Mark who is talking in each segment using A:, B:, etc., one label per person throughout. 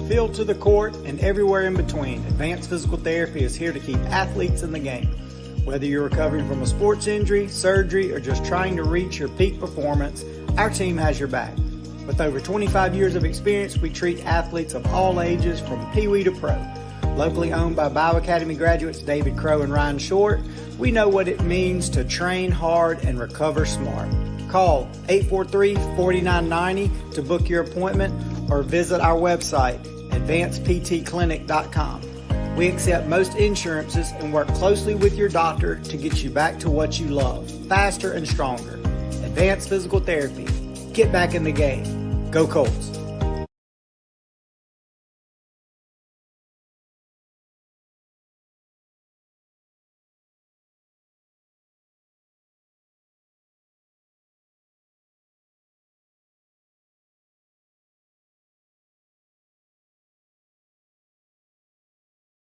A: field to the court and everywhere in between, Advanced Physical Therapy is here to keep athletes in the game. Whether you're recovering from a sports injury, surgery, or just trying to reach your peak performance, our team has your back. With over 25 years of experience, we treat athletes of all ages from Pee Wee to Pro. Locally owned by Bayou Academy graduates David Crowe and Ryan Short, we know what it means to train hard and recover smart. Call 843-4990 to book your appointment or visit our website, advancedptclinic.com. We accept most insurances and work closely with your doctor to get you back to what you love, faster and stronger. Advanced Physical Therapy. Get back in the game. Go Colts.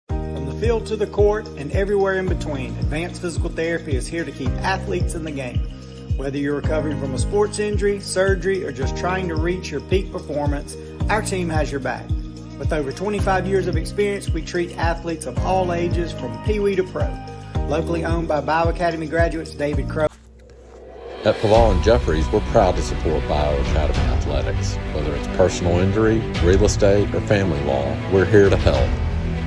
A: From the field to the court and everywhere in between, Advanced Physical Therapy is here to keep athletes in the game. Whether you're recovering from a sports injury, surgery, or just trying to reach your peak performance, our team has your back. With over 25 years of experience, we treat athletes of all ages from Pee Wee to Pro. Locally owned by Bayou Academy graduates David Crowe.
B: At Paval and Jeffries, we're proud to support Bayou Academy athletics. Whether it's personal injury, real estate, or family law, we're here to help.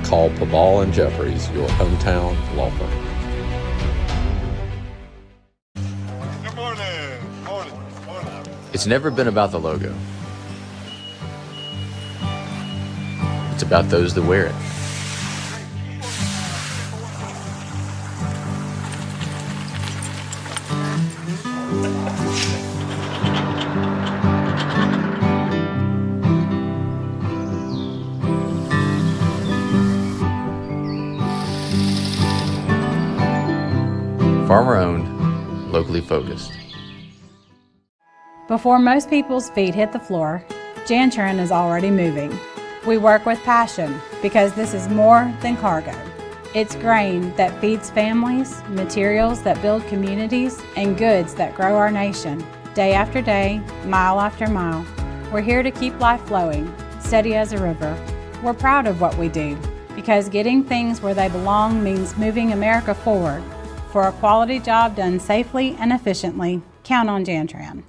B: Call Paval and Jeffries, your hometown law firm.
C: It's never been about the logo. It's about those that wear it. Farmer owned, locally focused.
D: Before most people's feet hit the floor, Jantron is already moving. We work with passion because this is more than cargo. It's grain that feeds families, materials that build communities, and goods that grow our nation. Day after day, mile after mile, we're here to keep life flowing, steady as a river. We're proud of what we do because getting things where they belong means moving America forward. For a quality job done safely and efficiently, count on Jantron.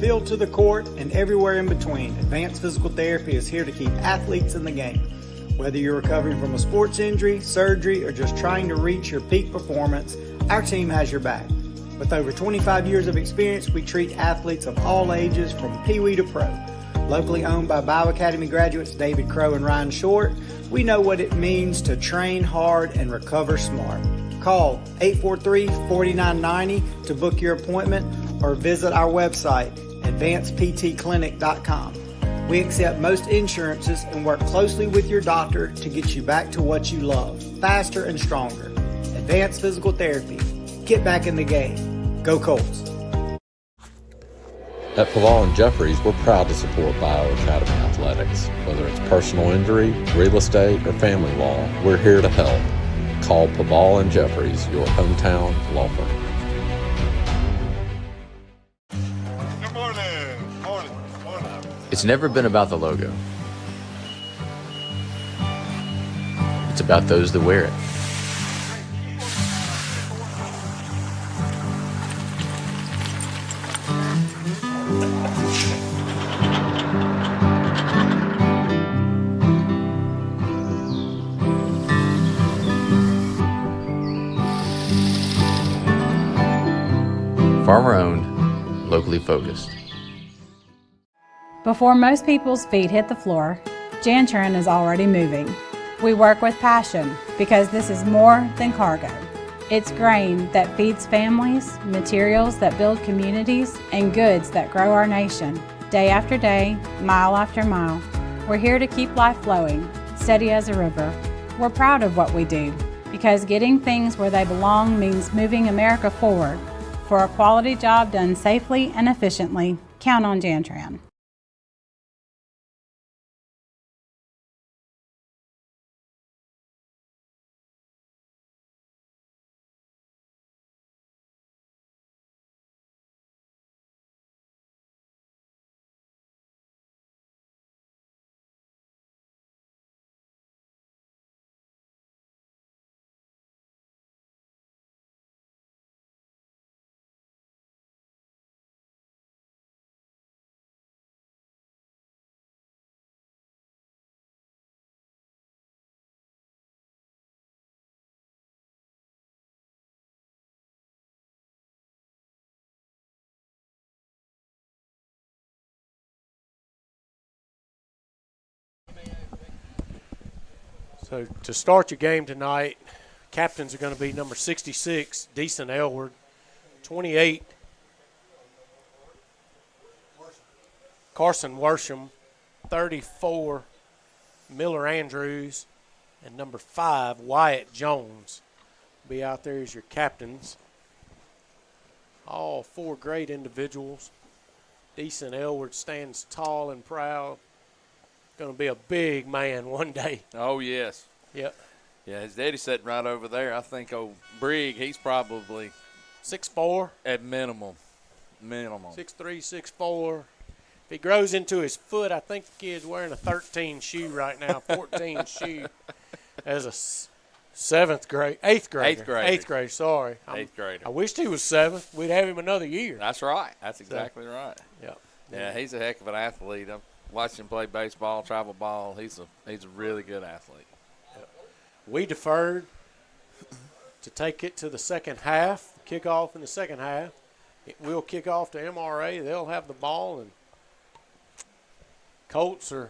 A: field to the court and everywhere in between, Advanced Physical Therapy is here to keep athletes in the game. Whether you're recovering from a sports injury, surgery, or just trying to reach your peak performance, our team has your back. With over 25 years of experience, we treat athletes of all ages from Pee Wee to pro. Locally owned by Bayou Academy graduates David Crowe and Ryan Short, we know what it means to train hard and recover smart. Call 843-4990 to book your appointment or visit our website, advancedptclinic.com. We accept most insurances and work closely with your doctor to get you back to what you love, faster and stronger. Advanced Physical Therapy. Get back in the game. Go Colts.
B: At Paval and Jeffries, we're proud to support Bayou Academy Athletics. Whether it's personal injury, real estate, or family law, we're here to help. Call Paval and Jeffries, your hometown law firm.
E: Good morning. Morning.
C: It's never been about the logo. It's about those that wear it. Farmer owned, locally focused.
D: Before most people's feet hit the floor, Jan Churn is already moving. We work with passion because this is more than cargo. It's grain that feeds families, materials that build communities, and goods that grow our nation. Day after day, mile after mile, we're here to keep life flowing, steady as a river. We're proud of what we do because getting things where they belong means moving America forward. For a quality job done safely and efficiently, count on Jan Churn.
F: So to start your game tonight, captains are going to be number 66, Deason Elward, 28, Carson Worsham, 34, Miller Andrews, and number 5, Wyatt Jones, be out there as your captains. All 4 great individuals. Deason Elward stands tall and proud. Going to be a big man one day.
G: Oh, yes.
F: Yep.
G: Yeah, his daddy's sitting right over there. I think old Brigg, he's probably
F: 6'4".
G: at minimum.
F: 6'3", 6'4". If he grows into his foot, I think the kid's wearing a 13 shoe right now, 14 shoe as a 8th grader.
G: Eighth grader.
F: 8th grader, sorry.
G: 8th grader.
F: I wished he was 7th. We'd have him another year.
G: That's right. That's exactly right.
F: Yep.
G: Yeah, he's a heck of an athlete. I've watched him play baseball, travel ball. He's a really good athlete.
F: Yep. We deferred to take it to the second half, kick off in the second half. It will kick off to MRA. They'll have the ball, and Colts are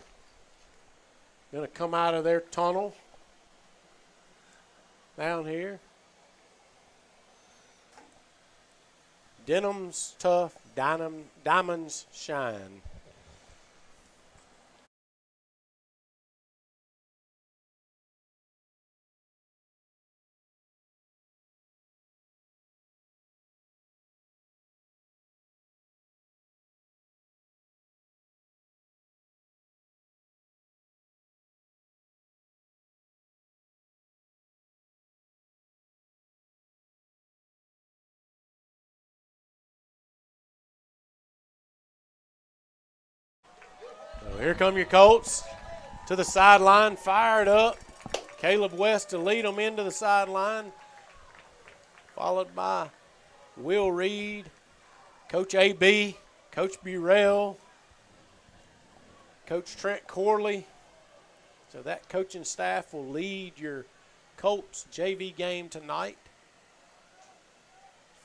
F: going to come out of their tunnel down here. Denim's tough, diamonds shine. So here come your Colts to the sideline, fired up. Caleb West to lead them into the sideline, followed by Will Reed, Coach A.B. Coach Burrell, Coach Trent Corley. So that coaching staff will lead your Colts JV game tonight.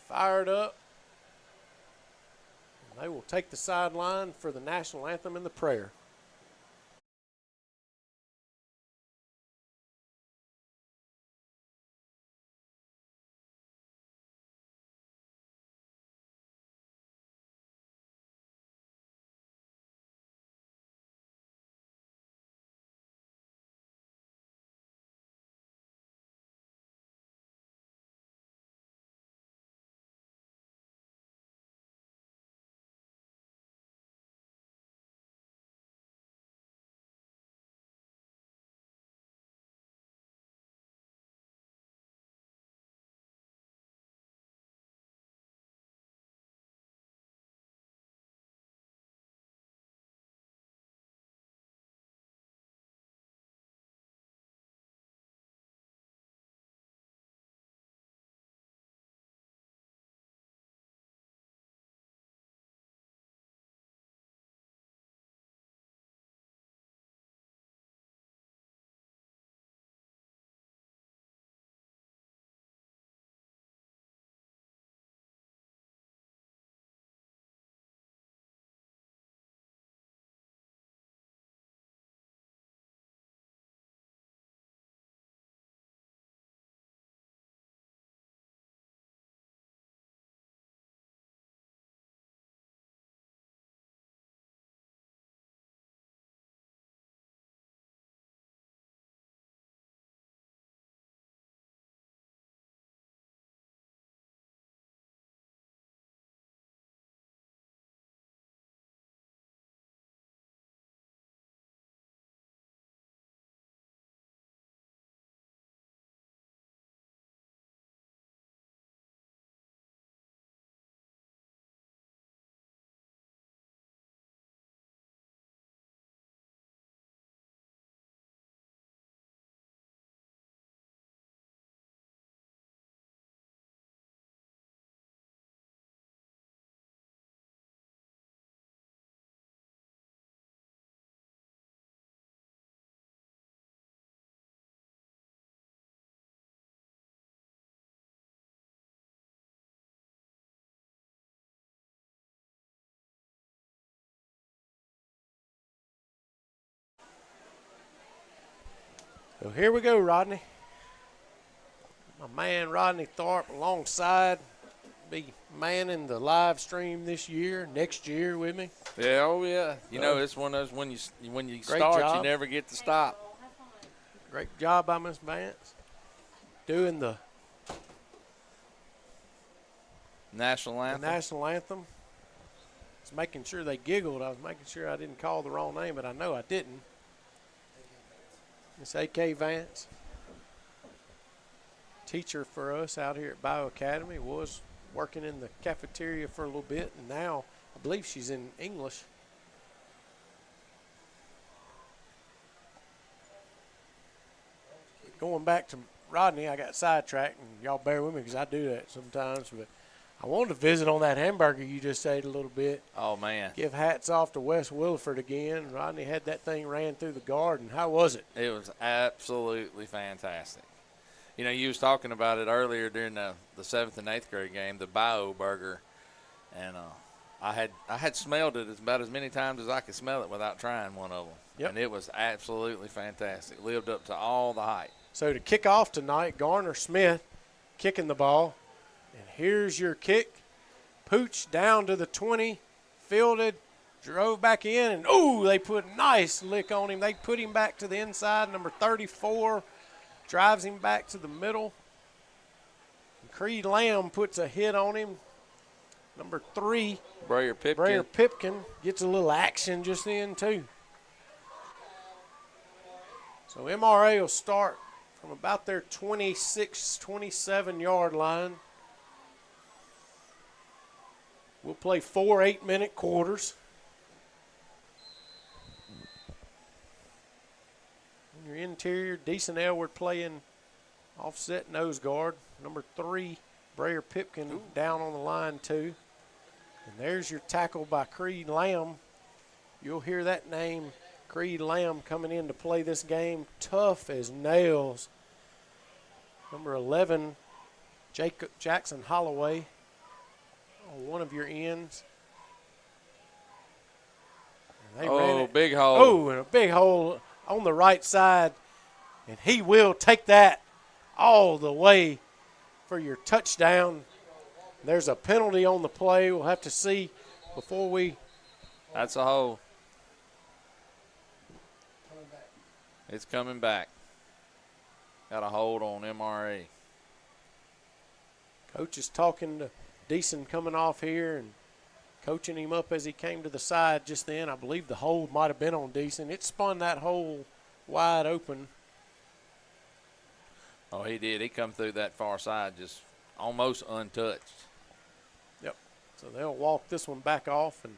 F: Fired up. And they will take the sideline for the national anthem and the prayer. So here we go, Rodney. My man Rodney Tharp alongside, be manning the live stream this year, next year with me.
G: Yeah, oh yeah. You know, it's one of those when you start,
F: job.
G: you never get to stop.
F: Great job by Miss Vance doing the
G: National anthem.
F: national anthem. I was making sure they giggled. I was making sure I didn't call the wrong name, but I know I didn't. Miss A.K. Vance, teacher for us out here at Bayou Academy, was working in the cafeteria for a little bit, and now I believe she's in English. Going back to Rodney, I got sidetracked, and y'all bear with me because I do that sometimes, but I wanted to visit on that hamburger you just ate a little bit.
G: Oh, man.
F: Give hats off to Wes Williford again. Rodney had that thing ran through the garden. How was it?
G: It was absolutely fantastic. You know, you was talking about it earlier during the 7th and 8th grade game, the Bayou burger, and I had smelled it about as many times as I could smell it without trying one of them.
F: Yep.
G: And it was absolutely fantastic. Lived up to all the hype.
F: So to kick off tonight, Garner Smith kicking the ball. And here's your kick. Pooch down to the 20, fielded, drove back in, and ooh, they put a nice lick on him. They put him back to the inside. Number 34 drives him back to the middle. And Creed Lamb puts a hit on him. Number 3,
G: Brayer
F: Pipkin gets a little action just then too. So MRA will start from about their 26, 27-yard line. We'll play 4 8-minute quarters. In your interior, Decent Elwood playing offset nose guard. Number 3, Brayer Pipkin down on the line too. And there's your tackle by Creed Lamb. You'll hear that name, Creed Lamb, coming in to play this game. Tough as nails. Number 11, Jackson Holloway on one of your ends.
G: Big hole.
F: Oh, and a big hole on the right side. And he will take that all the way for your touchdown. There's a penalty on the play. We'll have to see before we.
G: That's a hole. It's coming back. Got a hold on MRA.
F: Coach is talking to Deason coming off here and coaching him up as he came to the side just then. I believe the hold might have been on Deason. It spun that hole wide open.
G: Oh, he did. He come through that far side just almost untouched.
F: Yep. So they'll walk this one back off and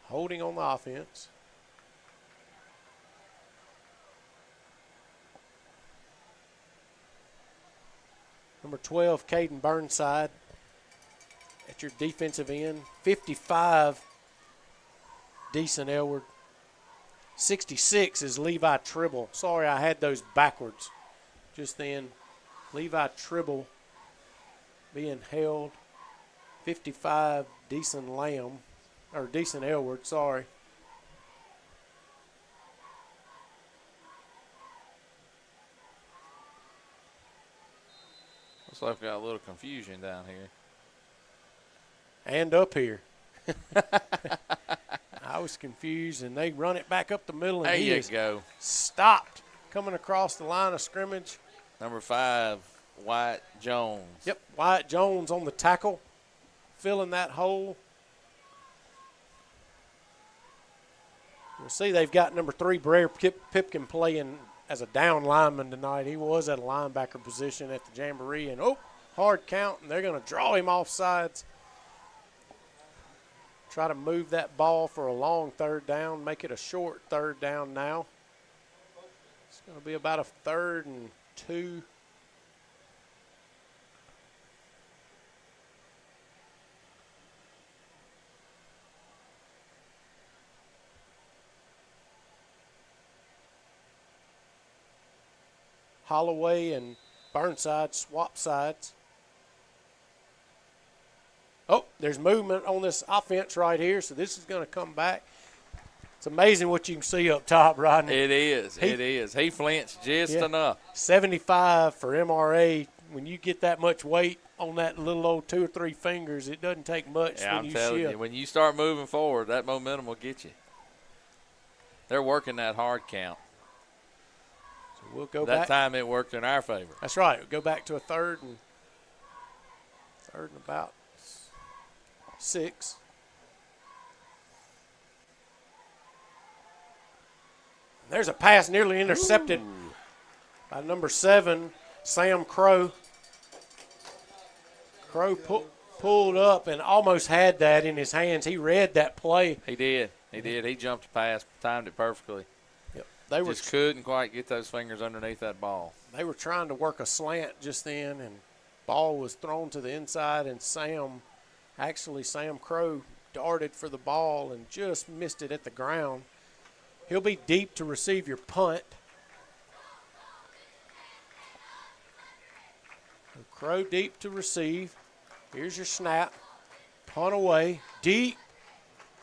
F: holding on the offense. Number 12, Caden Burnside at your defensive end. 55, Deason Elward. 66 is Levi Tribble. Sorry, I had those backwards just then. Levi Tribble being held. 55, Deason Elward, sorry.
G: Looks like we got a little confusion down here.
F: And up here. I was confused, and they run it back up the middle, and
G: There
F: he
G: you
F: is
G: go.
F: stopped coming across the line of scrimmage.
G: Number 5, Wyatt Jones.
F: Yep, Wyatt Jones on the tackle, filling that hole. You'll see they've got number 3, Brer Pipkin, playing as a down lineman tonight. He was at a linebacker position at the Jamboree, and hard count, and they're going to draw him off sides. Try to move that ball for a long third down, make it a short third down now. It's going to be about a 3rd and 2. Holloway and Burnside swap sides. Oh, there's movement on this offense right here, so this is going to come back. It's amazing what you can see up top, Rodney.
G: It is. It is. He flinched just enough.
F: 75 for MRA. When you get that much weight on that little old 2 or 3 fingers, it doesn't take much when
G: I'm telling you, when you start moving forward, that momentum will get you. They're working that hard count.
F: So we'll go
G: That
F: back.
G: time it worked in our favor.
F: That's right. We'll go back to a third and about 6. There's a pass nearly intercepted by number 7, Sam Crowe. Crowe pulled up and almost had that in his hands. He read that play.
G: He did. He did. He jumped past, timed it perfectly.
F: Yep. They
G: just couldn't quite get those fingers underneath that ball.
F: They were trying to work a slant just then, and ball was thrown to the inside, and Sam Crowe darted for the ball and just missed it at the ground. He'll be deep to receive your punt. So Crowe deep to receive. Here's your snap. Punt away. Deep.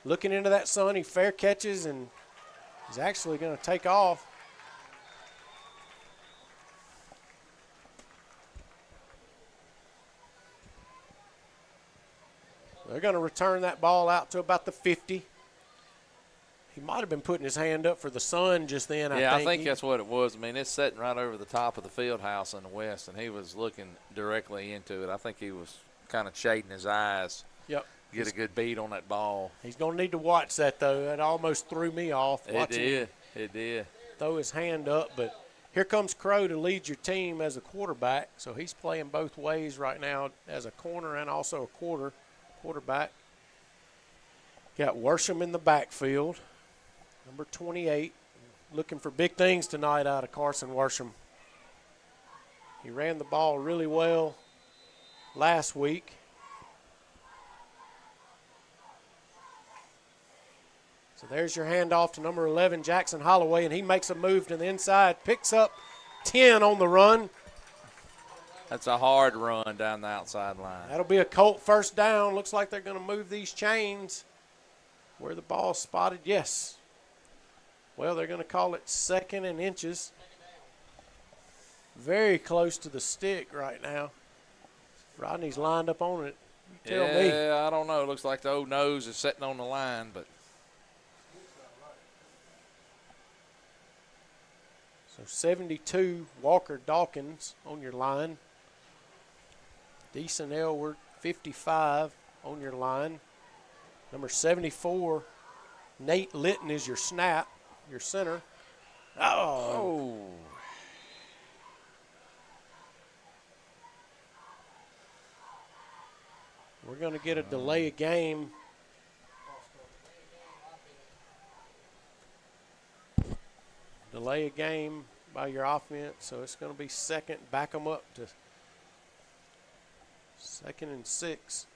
F: Looking into that sun. He fair catches and he's actually going to take off. They're going to return that ball out to about the 50. He might have been putting his hand up for the sun just then,
G: I think that's what it was. I mean, it's sitting right over the top of the field house in the west, and he was looking directly into it. I think he was kind of shading his eyes.
F: Yep.
G: Get a good beat on that ball.
F: He's going to need to watch that, though. That almost threw me off.
G: It did. It did.
F: Throw his hand up, but here comes Crowe to lead your team as a quarterback. So he's playing both ways right now as a corner and also a quarterback. Got Worsham in the backfield. Number 28, looking for big things tonight out of Carson Worsham. He ran the ball really well last week. So there's your handoff to number 11, Jackson Holloway, and he makes a move to the inside, picks up 10 on the run.
G: That's a hard run down the outside line.
F: That'll be a Colt first down. Looks like they're going to move these chains. Where the ball's spotted, yes. Well, they're going to call it 2nd and inches. Very close to the stick right now. Rodney's lined up on it. You tell me.
G: Yeah, I don't know. It looks like the old nose is sitting on the line, but.
F: So 72, Walker Dawkins on your line. Deason Elward, 55 on your line. Number 74, Nate Litton is your snap, your center. Oh. We're going to get a delay of game. Delay a game by your offense, so it's going to be 2nd. Back them up to 2nd and 6.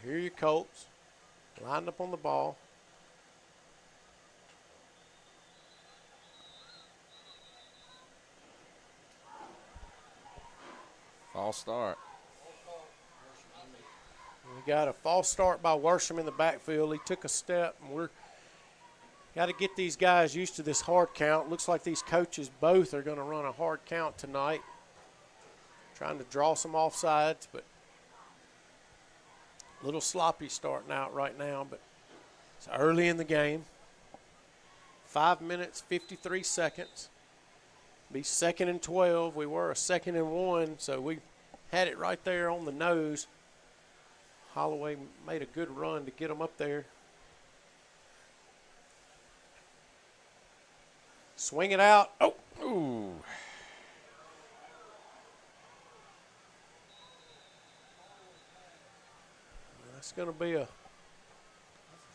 F: Here are your Colts, lined up on the ball.
G: False start.
F: We got a false start by Worsham in the backfield. He took a step, and we're got to get these guys used to this hard count. Looks like these coaches both are going to run a hard count tonight, trying to draw some offsides, but a little sloppy starting out right now, but it's early in the game. 5 minutes, 53 seconds. Be 2nd and 12. We were a 2nd and 1, so we had it right there on the nose. Holloway made a good run to get them up there. Swing it out. Oh, ooh. That's going to be a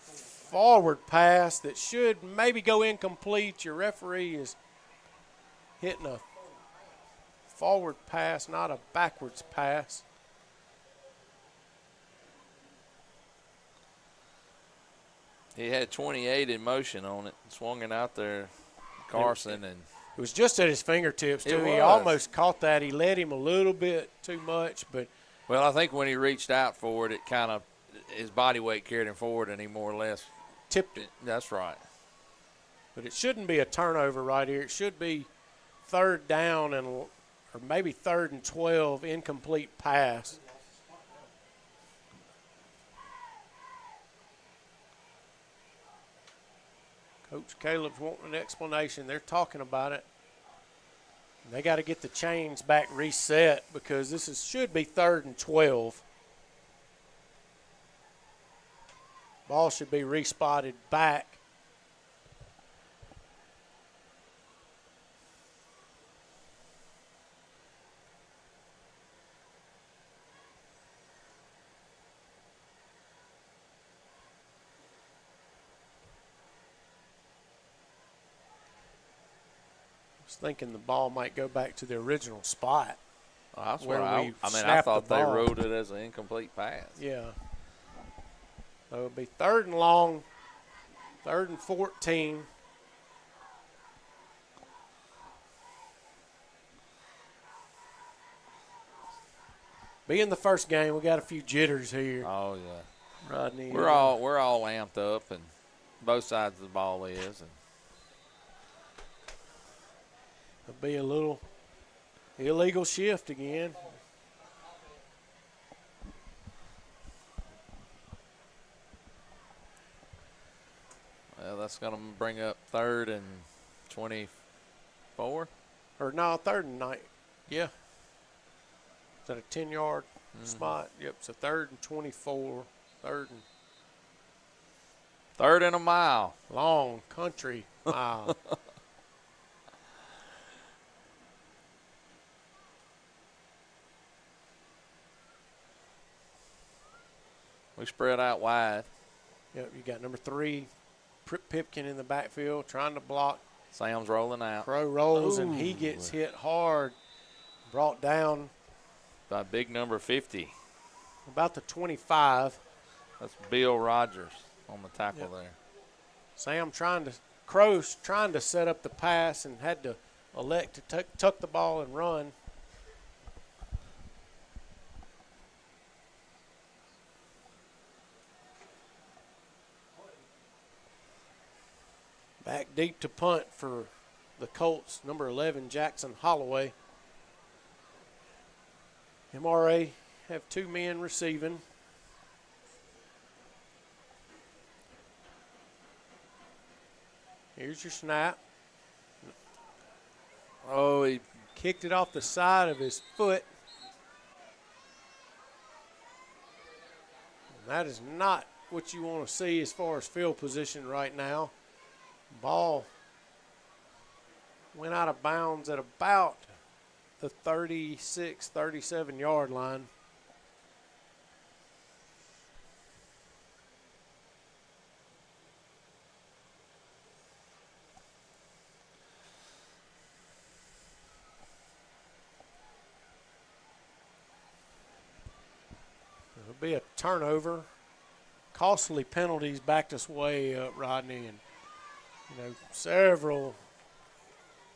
F: forward pass that should maybe go incomplete. Your referee is hitting a forward pass, not a backwards pass.
G: He had 28 in motion on it, swung it out there, Carson, and
F: it was just at his fingertips too. He almost caught that. He let him a little bit too much, but
G: well, I think when he reached out for it, it kind of his body weight carried him forward, and he more or less
F: tipped it.
G: That's right.
F: But it shouldn't be a turnover right here. It should be 3rd down and or maybe 3rd and 12, incomplete pass. Coach Caleb's wanting an explanation. They're talking about it. They got to get the chains back reset because this should be 3rd and 12. Ball should be respotted back. Thinking the ball might go back to the original spot.
G: Well, that's
F: where
G: I thought they wrote it as an incomplete pass.
F: Yeah. So it'll be 3rd and long, 3rd and 14. Being the first game, we got a few jitters here.
G: Oh yeah,
F: Rodney.
G: We're all amped up, and both sides of the ball is. And
F: it'll be a little illegal shift again.
G: Well, that's going to bring up 3rd and 24.
F: Or no, 3rd and 9. Yeah. Is that a 10-yard spot? Yep, so 3rd and 24. 3rd
G: and a mile.
F: Long country mile.
G: We spread out wide.
F: Yep, you got number 3, Pipkin in the backfield trying to block.
G: Sam's rolling out.
F: Crowe rolls, and he gets hit hard. Brought down
G: by big number 50.
F: About the 25.
G: That's Bill Rogers on the tackle there.
F: Crowe's trying to set up the pass and had to elect to tuck the ball and run. Back deep to punt for the Colts, number 11, Jackson Holloway. MRA have 2 men receiving. Here's your snap.
G: Oh, he
F: Kicked it off the side of his foot. And that is not what you want to see as far as field position right now. Ball went out of bounds at about the 36, 37-yard line. It'll be a turnover. Costly penalties backed us way up, Rodney, and several.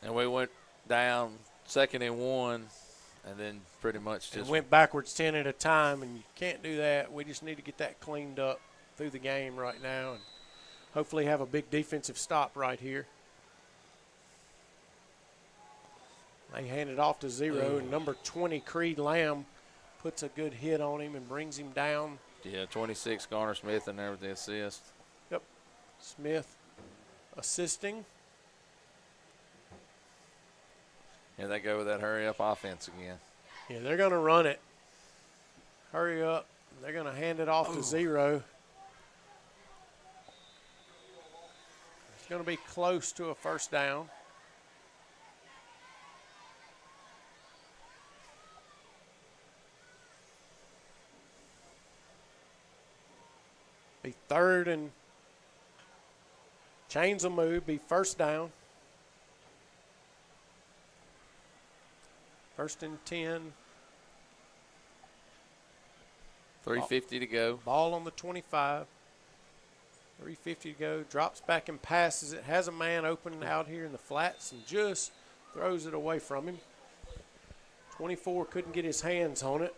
G: And we went down 2nd and 1, and then pretty much just
F: went backwards 10 at a time, and you can't do that. We just need to get that cleaned up through the game right now and hopefully have a big defensive stop right here. They hand it off to 0, and number 20, Creed Lamb, puts a good hit on him and brings him down.
G: Yeah, 26, Garner Smith in there with the assist.
F: Yep, Smith assisting.
G: Yeah, they go with that hurry-up offense again.
F: Yeah, they're going to run it. Hurry up. They're going to hand it off to 0. It's going to be close to a first down. Be 3rd and chains will move. Be first down. 1st and 10.
G: 3:50 to go.
F: Ball on the 25. 3:50 to go. Drops back and passes it. Has a man open out here in the flats and just throws it away from him. 24 couldn't get his hands on it.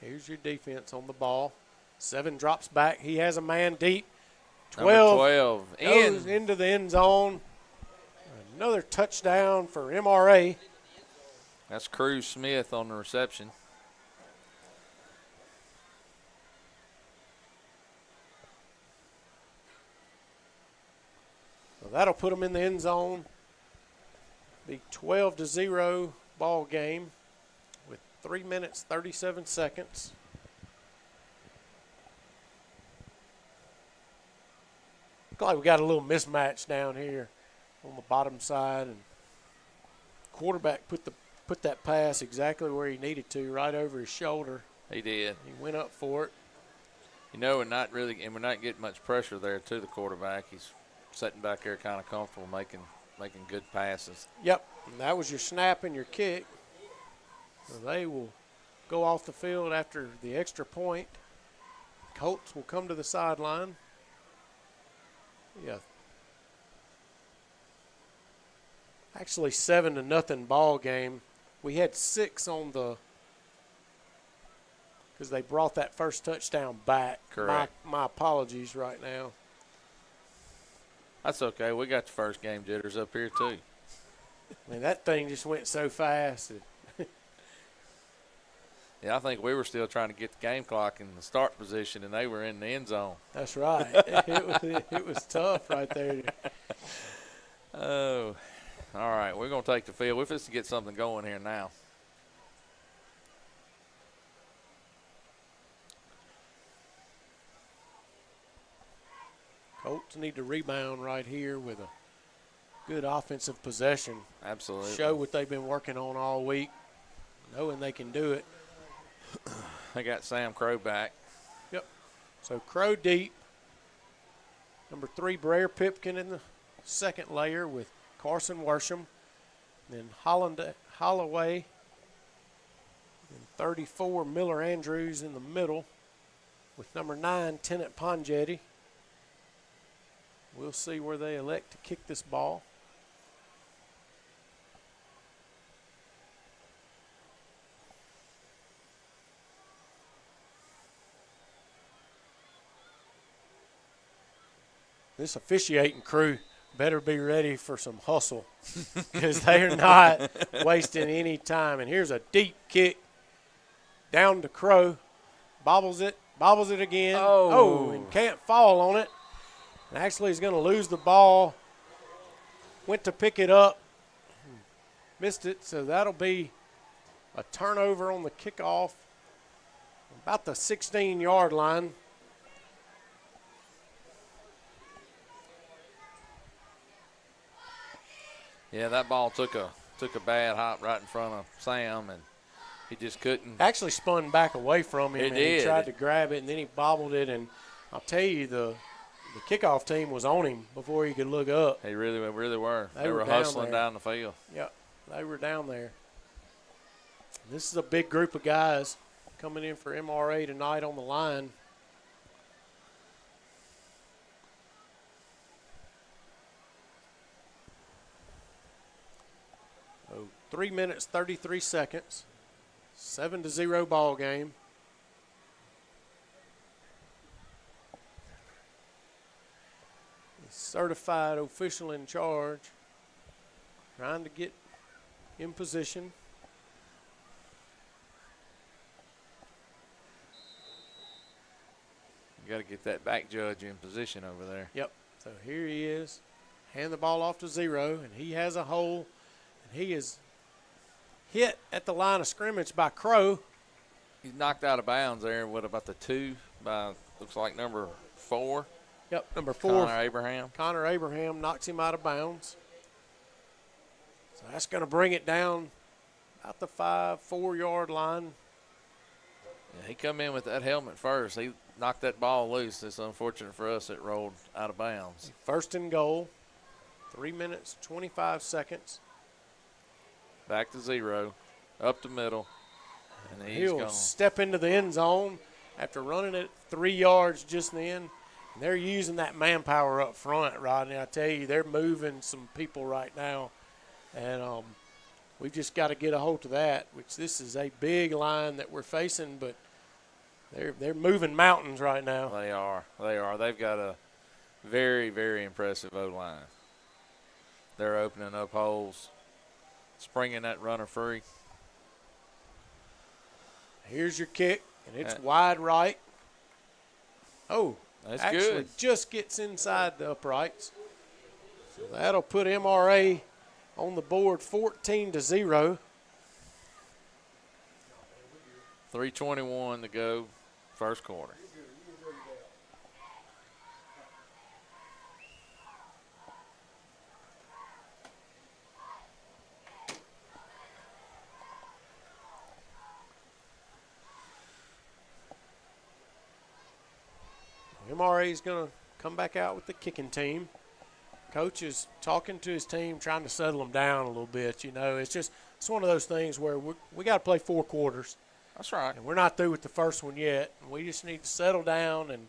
F: Here's your defense on the ball. 7 drops back. He has a man deep. 12 goes into the end zone. Another touchdown for MRA.
G: That's Crewe Smith on the reception.
F: So that'll put them in the end zone. Be 12-0 ball game. 3 minutes, 37 seconds. Looks like we got a little mismatch down here on the bottom side, and quarterback put that pass exactly where he needed to, right over his shoulder.
G: He did.
F: He went up for it.
G: We're not getting much pressure there to the quarterback. He's sitting back there kind of comfortable, making good passes.
F: Yep, and that was your snap and your kick. So they will go off the field after the extra point. Colts will come to the sideline. Yeah. Actually 7-0 ball game. We had 6 on the – because they brought that first touchdown back.
G: Correct.
F: My apologies right now.
G: That's okay. We got the first game jitters up here too.
F: I mean, that thing just went so fast.
G: Yeah, I think we were still trying to get the game clock in the start position, and they were in the end zone.
F: That's right. It was tough right there.
G: Oh, all right. We're going to take the field. We're supposed to get something going here now.
F: Colts need to rebound right here with a good offensive possession.
G: Absolutely.
F: Show what they've been working on all week, knowing they can do it.
G: They got Sam Crowe back.
F: Yep. So Crowe deep. Number 3, Brer Pipkin in the second layer with Carson Worsham. Then Holloway. And 34, Miller Andrews in the middle with number 9, Tennant Pongetti. We'll see where they elect to kick this ball. This officiating crew better be ready for some hustle because they are not wasting any time. And here's a deep kick down to Crowe. Bobbles it again. Oh, and can't fall on it. And actually he's going to lose the ball. Went to pick it up. Missed it, so that'll be a turnover on the kickoff. About the 16-yard line.
G: Yeah, that ball took a bad hop right in front of Sam, and he just couldn't.
F: Actually spun back away from him,
G: It
F: and
G: did.
F: he tried to grab it, and then he bobbled it. And I'll tell you, the kickoff team was on him before he could look up.
G: They really were.
F: They
G: They
F: were
G: were
F: down
G: hustling
F: there.
G: down the field.
F: Yep, they were down there. This is a big group of guys coming in for MRA tonight on the line. So 3 minutes, 33 seconds. 7-0 ball game. The certified official in charge trying to get in position.
G: You got to get that back judge in position over there.
F: Yep. So here he is. Hand the ball off to 0, and he has a hole. And he is hit at the line of scrimmage by Crowe.
G: He's knocked out of bounds there. What about the 2 by, looks like number 4?
F: Yep, number 4.
G: Connor Abraham.
F: Connor Abraham knocks him out of bounds. So that's going to bring it down about the 4-yard line.
G: Yeah, he come in with that helmet first. He knocked that ball loose. It's unfortunate for us it rolled out of bounds.
F: First and goal. 3 minutes, 25 seconds.
G: Back to 0. Up the middle. And he's
F: He'll
G: gone.
F: step into the end zone after running it 3 yards just then. And they're using that manpower up front, Rodney. I tell you, they're moving some people right now. And we've just got to get a hold of that, which this is a big line that we're facing, but they're moving mountains right now.
G: They are. They've got a very, very impressive O-line. They're opening up holes, springing that runner free.
F: Here's your kick, and it's wide right. Oh,
G: That's
F: actually
G: good.
F: just gets inside the uprights. So that'll put MRA on the board 14-0.
G: 3:21 to go, first quarter.
F: MRA is going to come back out with the kicking team. Coach is talking to his team, trying to settle them down a little bit. You know, it's one of those things where we got to play 4 quarters.
G: That's right.
F: And we're not through with the first one yet. We just need to settle down and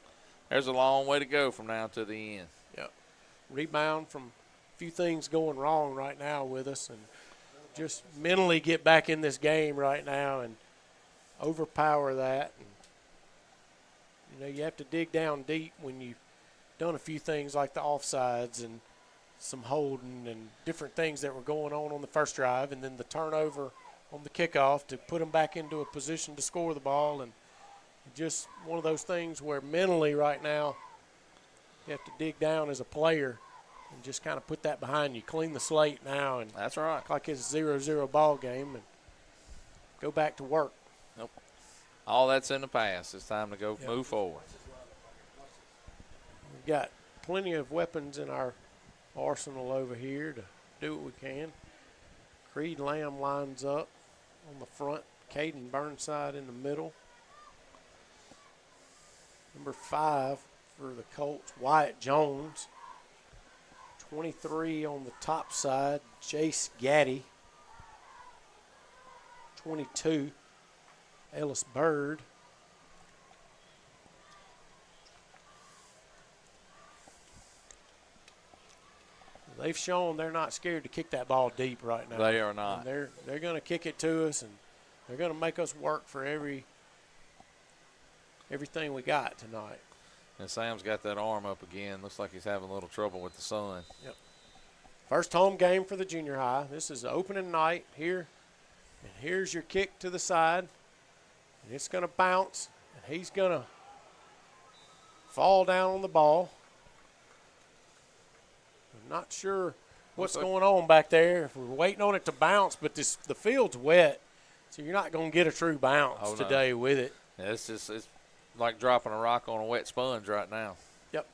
G: There's a long way to go from now to the end.
F: rebound from a few things going wrong right now with us, and just mentally get back in this game right now and overpower that. And, you know, you have to dig down deep when you've done a few things like the offsides and some holding and different things that were going on the first drive, and then the turnover on the kickoff to put them back into a position to score the ball. And just one of those things where mentally right now you have to dig down as a player and just kind of put that behind you, clean the slate now, and
G: That's right.
F: act like it's a 0-0 ball game and go back to work.
G: All that's in the past. It's time to go move forward.
F: We've got plenty of weapons in our Arsenal over here to do what we can. Creed Lamb lines up on the front. Caden Burnside in the middle. Number 5 for the Colts, Wyatt Jones. 23 on the top side, Jace Gaddy. 22, Ellis Bird. They've shown they're not scared to kick that ball deep right now.
G: They are not.
F: And they're going to kick it to us, and they're going to make us work for everything we got tonight.
G: And Sam's got that arm up again. Looks like he's having a little trouble with the sun.
F: Yep. First home game for the junior high. This is the opening night here. And here's your kick to the side. And it's going to bounce. And he's going to fall down on the ball. I'm not sure what's going on back there. We're waiting on it to bounce, but the field's wet. So you're not going to get a true bounce today with it.
G: Yeah, it's like dropping a rock on a wet sponge right now.
F: Yep.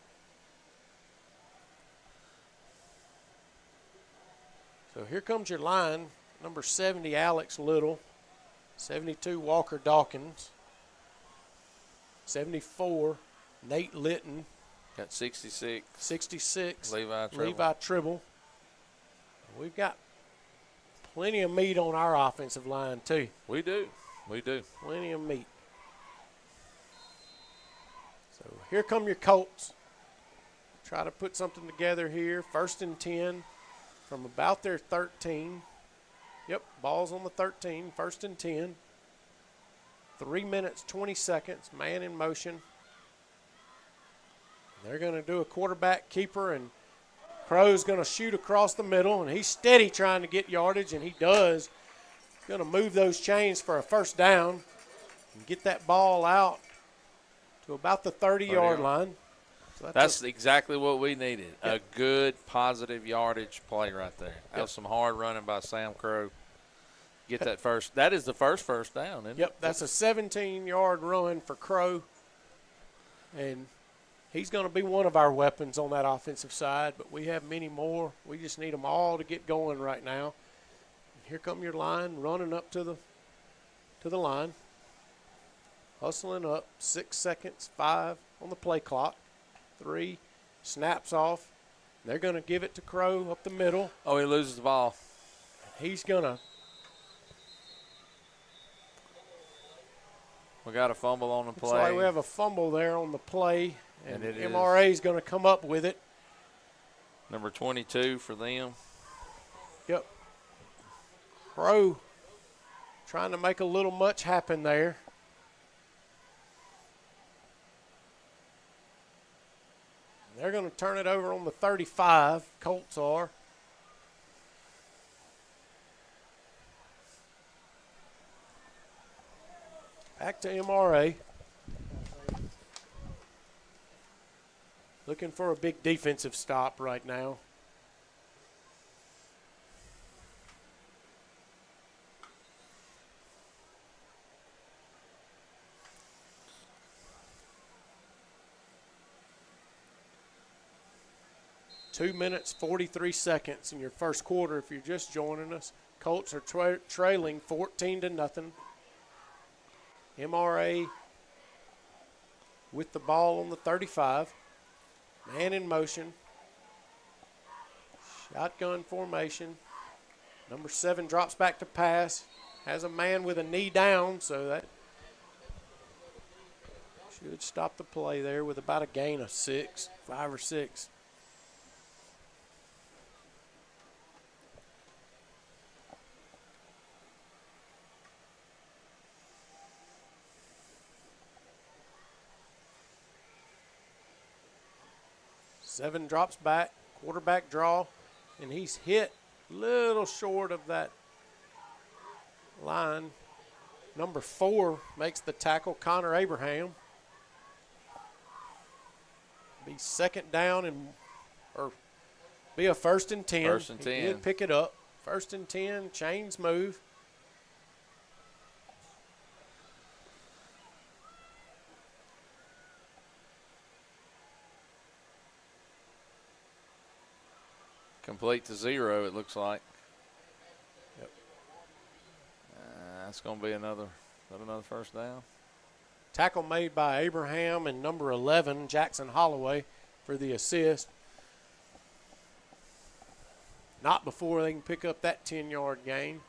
F: So here comes your line. Number 70, Alex Little. 72, Walker Dawkins. 74, Nate Litton.
G: Got 66.
F: 66,
G: Levi
F: Tribble. We've got plenty of meat on our offensive line, too.
G: We do.
F: Plenty of meat. So here come your Colts. Try to put something together here. 1st and 10 from about their 13. Yep, ball's on the 13. 1st and 10. 3 minutes, 20 seconds. Man in motion. They're going to do a quarterback keeper, and Crowe's going to shoot across the middle, and he's steady trying to get yardage, and he does. He's going to move those chains for a first down and get that ball out to about the 30-yard line. So
G: that's exactly what we needed, a good, positive yardage play right there. That was some hard running by Sam Crowe. Get that first. That is the first down, isn't it?
F: That's a 17-yard run for Crowe, and he's going to be one of our weapons on that offensive side, but we have many more. We just need them all to get going right now. And here come your line running up to the line. Hustling up, 6 seconds, 5 on the play clock, 3, snaps off. They're going to give it to Crowe up the middle.
G: Oh, he loses the ball.
F: He's going to.
G: We got a fumble on the play.
F: Looks like we have a fumble there on the play, and MRA is going to come up with it.
G: Number 22 for them.
F: Yep. Crowe trying to make a little much happen there. They're going to turn it over on the 35. Colts are. Back to MRA. Looking for a big defensive stop right now. Two minutes, 43 seconds in your first quarter if you're just joining us. Colts are trailing 14-0. MRA with the ball on the 35. Man in motion. Shotgun formation. Number 7 drops back to pass. Has a man with a knee down, so that should stop the play there with about a gain of 5 or 6. Seven drops back, quarterback draw, and he's hit a little short of that line. Number 4 makes the tackle, Connor Abraham. Be second down or be a 1st and 10.
G: 1st and 10.
F: He did pick it up. 1st and 10, chains move.
G: incomplete to 0, it looks like.
F: Yep.
G: That's going to be another first down.
F: Tackle made by Abraham and number 11, Jackson Holloway, for the assist. Not before they can pick up that 10-yard gain.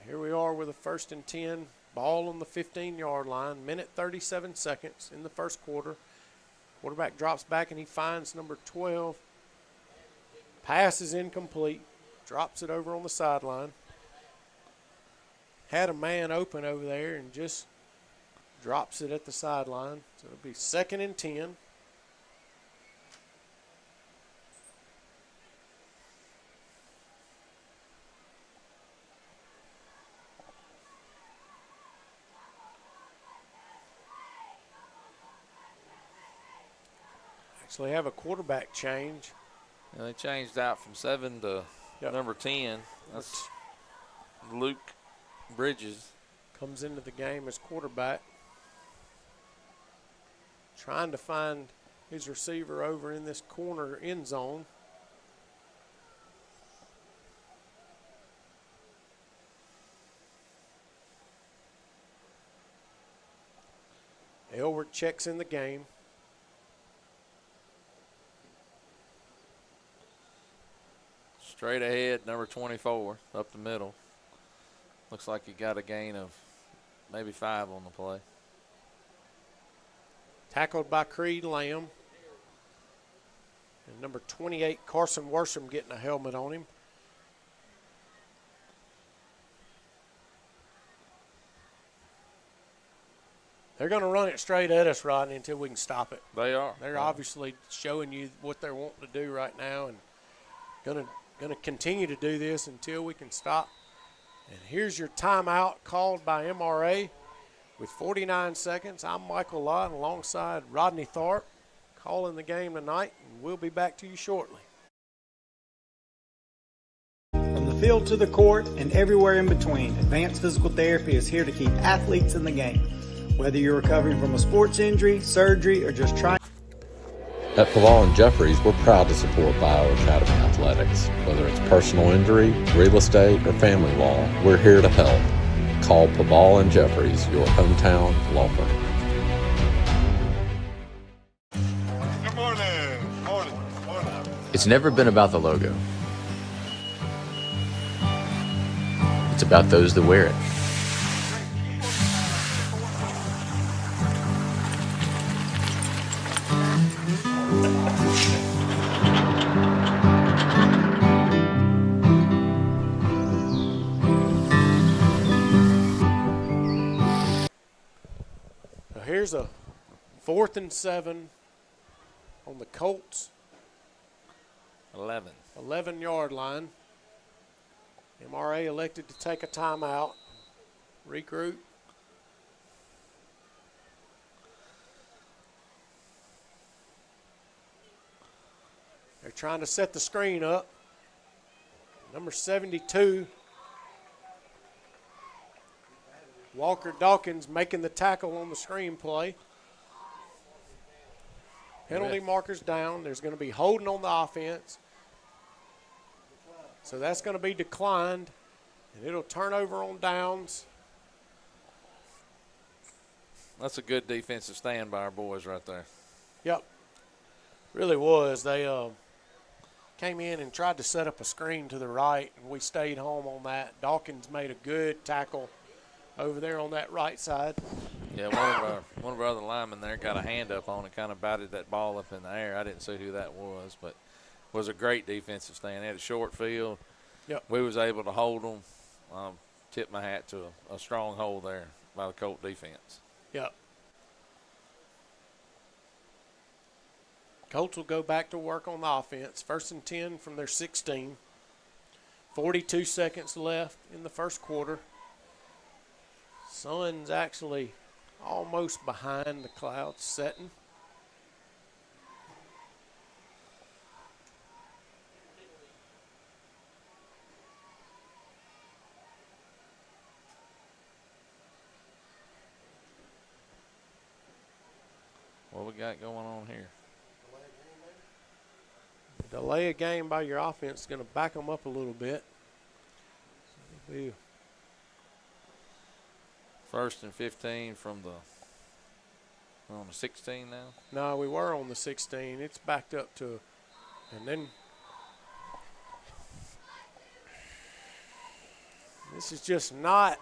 F: Here we are with a 1st and 10. Ball on the 15-yard line. Minute 37 seconds in the first quarter. Quarterback drops back and he finds number 12. Pass is incomplete. Drops it over on the sideline. Had a man open over there and just drops it at the sideline. So it'll be 2nd and 10. Actually have a quarterback change.
G: Yeah, they changed out from 7 to number 10. That's Luke Bridges.
F: Comes into the game as quarterback. Trying to find his receiver over in this corner end zone. Elward checks in the game.
G: Straight ahead, number 24, up the middle. Looks like he got a gain of maybe 5 on the play.
F: Tackled by Creed Lamb. And number 28, Carson Worsham, getting a helmet on him. They're going to run it straight at us, Rodney, until we can stop it.
G: They are.
F: They're obviously showing you what they're wanting to do right now, and going to continue to do this until we can stop. And here's your timeout called by MRA with 49 seconds. I'm Michael Lott alongside Rodney Tharp calling the game tonight, and we'll be back to you shortly.
A: From the field to the court and everywhere in between, Advanced Physical Therapy is here to keep athletes in the game. Whether you're recovering from a sports injury, surgery, or just trying.
B: At Paval and Jeffries, we're proud to support Bayou Academy Athletics. Whether it's personal injury, real estate, or family law, we're here to help. Call Paval and Jeffries, your hometown law firm.
E: Good morning. Morning.
C: It's never been about the logo. It's about those that wear it.
F: Here's a 4th and 7 on the Colts 11-yard line. MRA elected to take a timeout, regroup. They're trying to set the screen up. Number 72, Walker Dawkins, making the tackle on the screen play. Penalty markers down. There's going to be holding on the offense. So that's going to be declined, and it'll turn over on downs.
G: That's a good defensive stand by our boys right there.
F: Yep, really was. They came in and tried to set up a screen to the right, and we stayed home on that. Dawkins made a good tackle over there on that right side.
G: Yeah, one of our other linemen there got a hand up on it, kind of batted that ball up in the air. I didn't see who that was, but it was a great defensive stand. They had a short field.
F: Yep.
G: We was able to hold them. Tip my hat to a strong hold there by the Colt defense.
F: Yep. Colts will go back to work on the offense. 1st and 10 from their 16. 42 seconds left in the first quarter. Sun's actually almost behind the clouds setting.
G: Well, we got going on here?
F: Delay a game by your offense is going to back them up a little bit. Be
G: 1st and 15 from the, we're on the 16 now.
F: No, we were on the 16. It's backed up to, and then this is just not.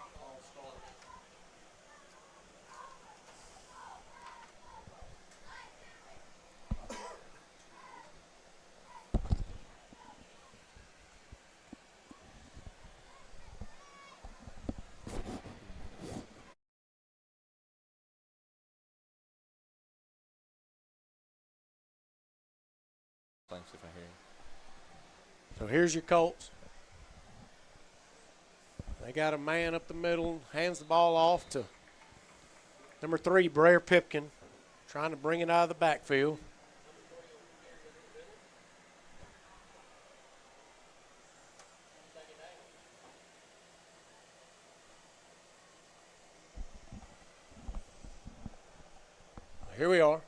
G: Thanks if I hear you.
F: So here's your Colts. They got a man up the middle, hands the ball off to number 3, Brer Pipkin, trying to bring it out of the backfield. Here we are.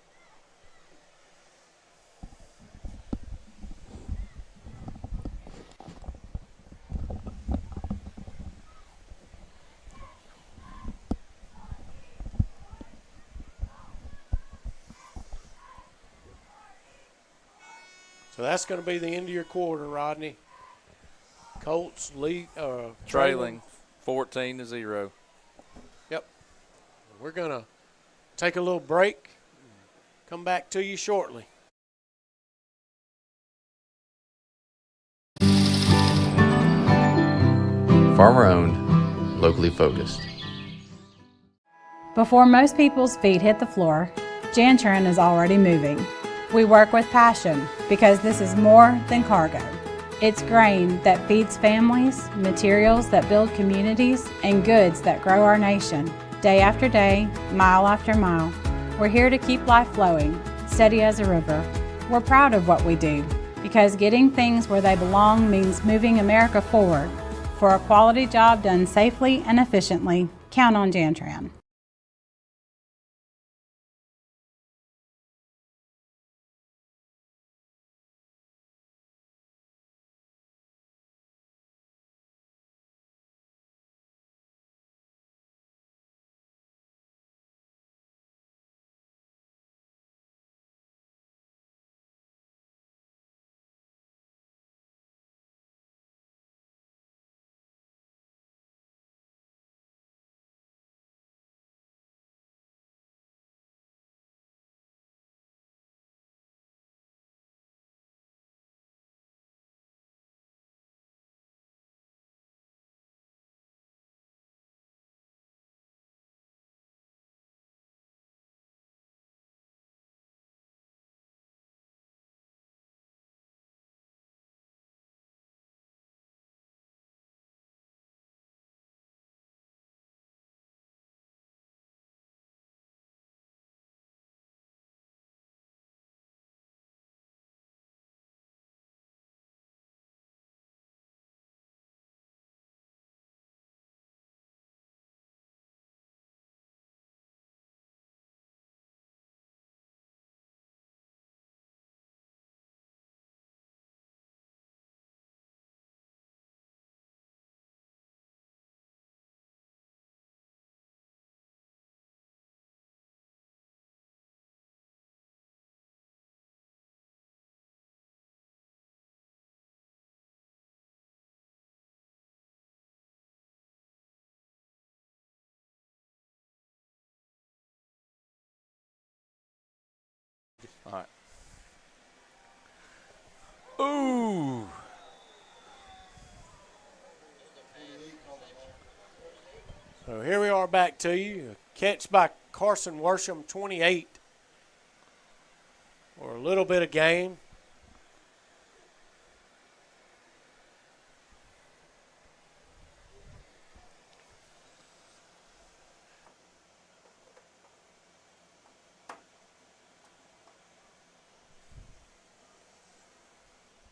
F: So that's going to be the end of your quarter, Rodney. Colts lead
G: Trailing 14-0.
F: Yep. We're going to take a little break. Come back to you shortly.
C: Farmer owned, locally focused.
D: Before most people's feet hit the floor, Janchurin is already moving. We work with passion because this is more than cargo. It's grain that feeds families, materials that build communities, and goods that grow our nation. Day after day, mile after mile, we're here to keep life flowing, steady as a river. We're proud of what we do because getting things where they belong means moving America forward. For a quality job done safely and efficiently, count on Janchurin.
G: All right. Ooh.
F: So here we are back to you. A catch by Carson Worsham, 28. Or a little bit of game.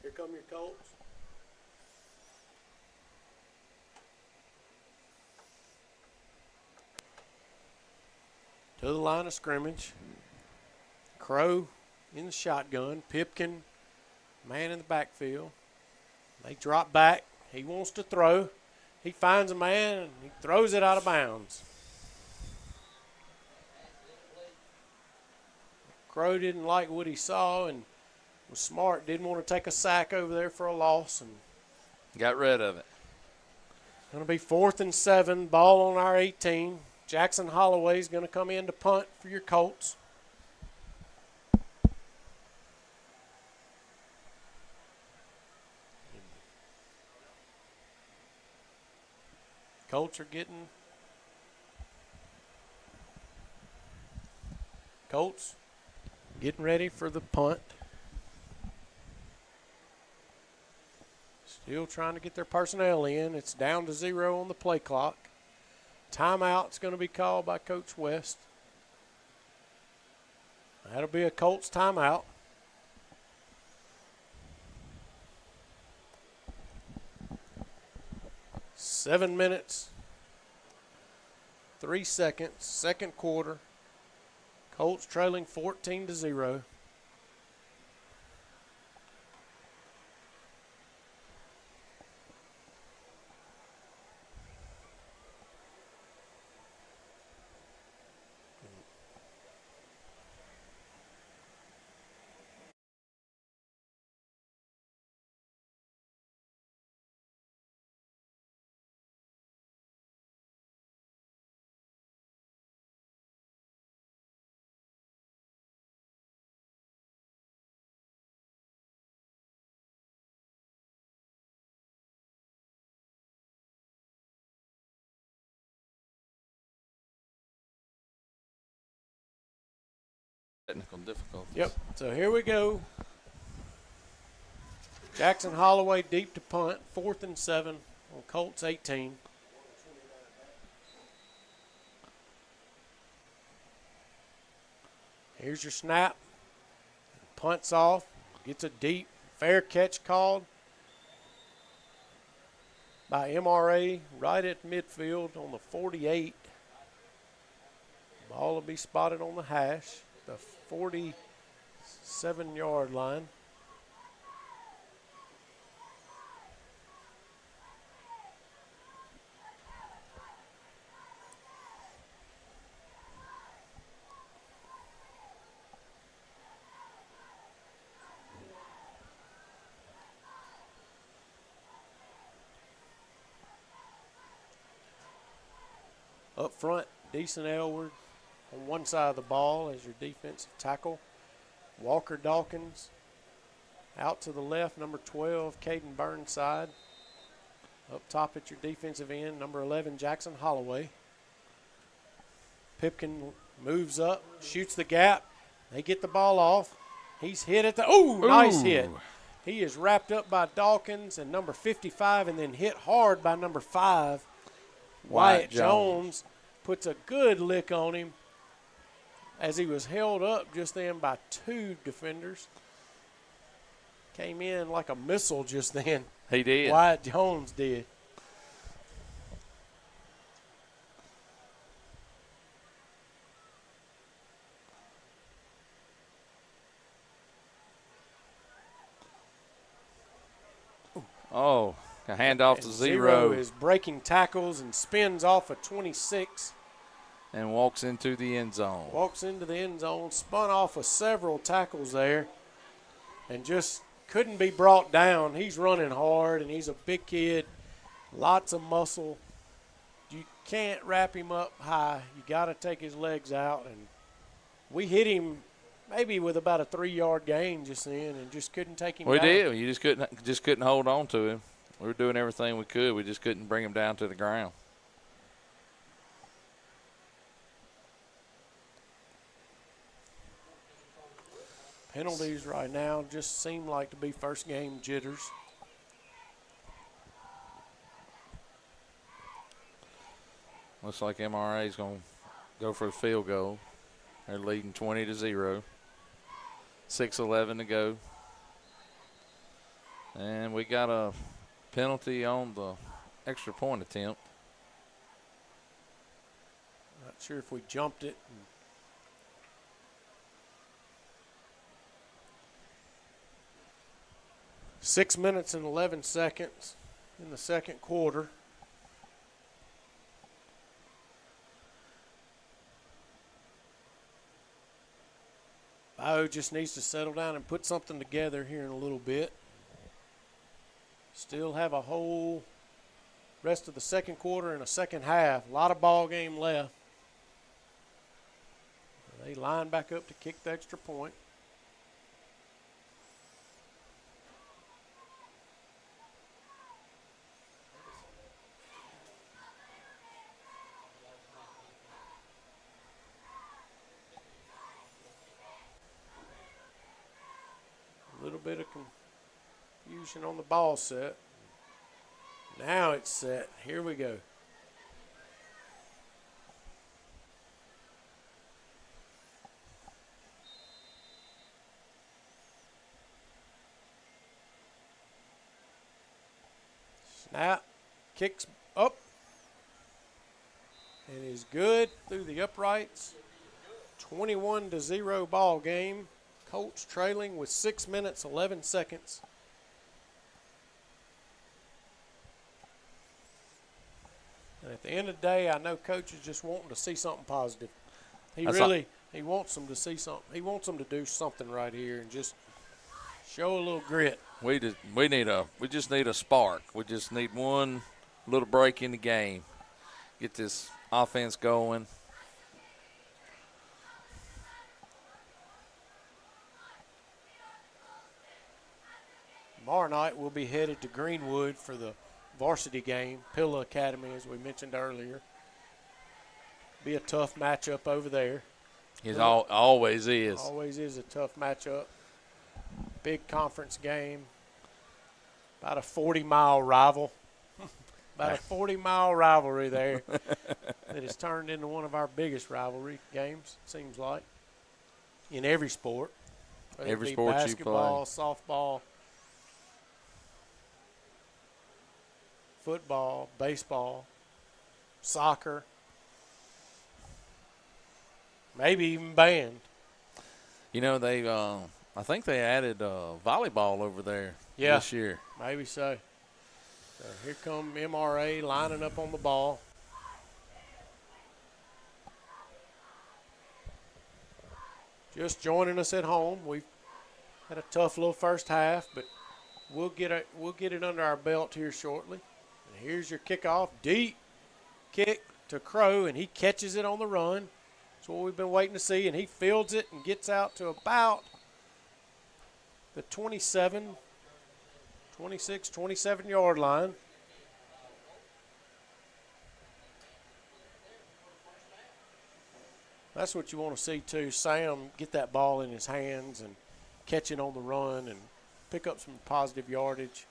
F: Here come your Colts. To the line of scrimmage. Crowe in the shotgun. Pipkin, man in the backfield. They drop back. He wants to throw. He finds a man, and he throws it out of bounds. Crowe didn't like what he saw and was smart. Didn't want to take a sack over there for a loss. And
G: got rid of it.
F: going to be 4th and 7, ball on our 18. Jackson Holloway's going to come in to punt for your Colts. Colts getting ready for the punt. Still trying to get their personnel in. It's down to 0 on the play clock. Timeout's going to be called by Coach West. That'll be a Colts timeout. Seven minutes, 3 seconds, second quarter. Colts trailing 14-0.
G: Technical difficulties.
F: Yep, so here we go. Jackson Holloway deep to punt, 4th and 7 on Colts 18. Here's your snap. Punts off, gets a deep, fair catch called by MRA right at midfield on the 48. Ball will be spotted on the hash, the 47-yard line. Up front, Deason Elward on one side of the ball as your defensive tackle. Walker Dawkins out to the left, number 12, Caden Burnside. Up top at your defensive end, number 11, Jackson Holloway. Pipkin moves up, shoots the gap. They get the ball off. He's hit at the, nice hit. He is wrapped up by Dawkins and number 55 and then hit hard by number 5. Wyatt Jones puts a good lick on him as he was held up just then by 2 defenders. Came in like a missile just then.
G: He did.
F: Wyatt Jones did.
G: Oh, a handoff to
F: Zero is breaking tackles and spins off a 26.
G: And walks into the end zone.
F: Walks into the end zone, spun off of several tackles there, and just couldn't be brought down. He's running hard, and he's a big kid, lots of muscle. You can't wrap him up high. You got to take his legs out, and we hit him maybe with about a 3-yard gain just then, and just couldn't take him down.
G: We did. You just couldn't hold on to him. We were doing everything we could. We just couldn't bring him down to the ground.
F: Penalties right now just seem like to be first game jitters.
G: Looks like MRA is going to go for a field goal. They're leading 20-0. 6:11 to go. And we got a penalty on the extra point attempt.
F: Not sure if we jumped it. 6 minutes and 11 seconds in the second quarter. Bayou just needs to settle down and put something together here in a little bit. Still have a whole rest of the second quarter and a second half. A lot of ball game left. They line back up to kick the extra point. A little bit of confusion on the ball set. Now it's set. Here we go. Snap, kicks up, and is good through the uprights. 21-0 ball game. Colts trailing with 6 minutes, 11 seconds. And at the end of the day, I know Coach is just wanting to see something positive. He wants them to see something. He wants them to do something right here and just show a little grit.
G: We just need a spark. We just need one little break in the game. Get this offense going.
F: Tomorrow night we'll be headed to Greenwood for the varsity game, Pilla Academy, as we mentioned earlier. Be a tough matchup over there.
G: It always is.
F: Always is a tough matchup. Big conference game. About a 40-mile rival. About a 40-mile rivalry there that has turned into one of our biggest rivalry games, seems like, in every sport. Whether
G: Every
F: it be
G: sport you
F: basketball, softball, football, baseball, soccer, maybe even band.
G: You know, I think they added volleyball over there this year.
F: Maybe so. So here come MRA lining up on the ball. Just joining us at home. We've had a tough little first half, but we'll get it under our belt here shortly. And here's your kickoff. Deep kick to Crowe, and he catches it on the run. That's what we've been waiting to see, and he fields it and gets out to about the 26, 27-yard line. That's what you want to see, too. Sam get that ball in his hands and catch it on the run and pick up some positive yardage.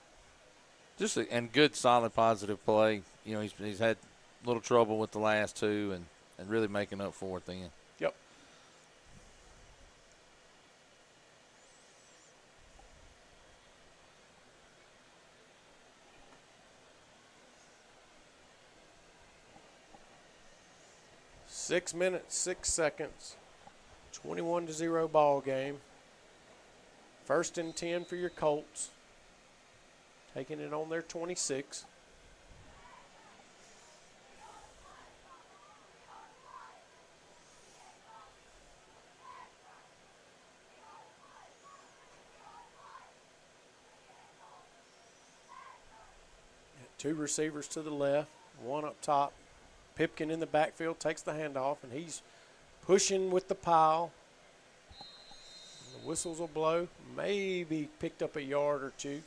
G: And good, solid, positive play. You know, he's had a little trouble with the last two and really making up for it then.
F: Yep. Six minutes, 6 seconds. 21-0 ball game. 1st and 10 for your Colts. Taking it on their 26. Two receivers to the left, one up top. Pipkin in the backfield takes the handoff, and he's pushing with the pile. The whistles will blow. Maybe picked up a yard or two.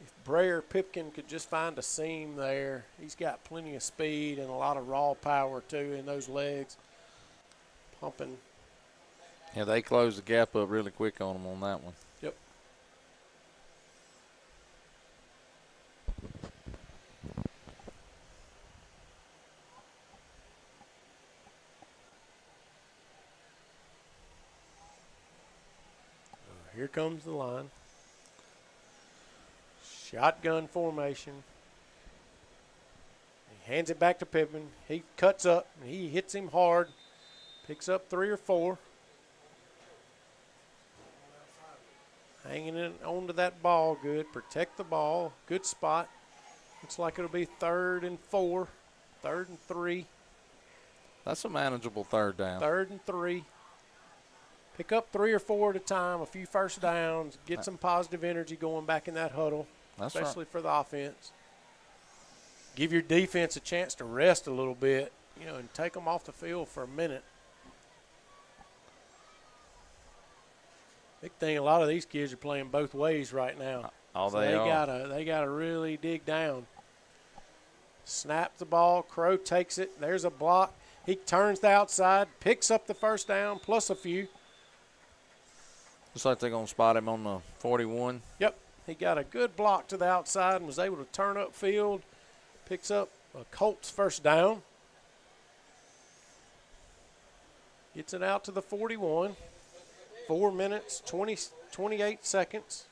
F: If Brayer Pipkin could just find a seam there, he's got plenty of speed and a lot of raw power, too, in those legs. Pumping.
G: Yeah, they closed the gap up really quick on him on that one.
F: Yep. Here comes the line. Shotgun formation. He hands it back to Pippin. He cuts up, and he hits him hard. Picks up 3 or 4. hanging in onto that ball good. Protect the ball. Good spot. Looks like it'll be 3rd and 4, 3rd and 3.
G: That's a manageable 3rd down.
F: 3rd and 3. Pick up 3 or 4 at a time, a few first downs, get some positive energy going back in that huddle,
G: That's
F: especially
G: right.
F: for the offense. Give your defense a chance to rest a little bit, and take them off the field for a minute. Big thing, a lot of these kids are playing both ways right now.
G: So
F: they gotta really dig down. Snap the ball. Crowe takes it. There's a block. He turns the outside, picks up the first down, plus a few.
G: Looks like they're going to spot him on the 41.
F: Yep. He got a good block to the outside and was able to turn upfield. Picks up a Colts first down. Gets it out to the 41. 4 minutes, 28 seconds.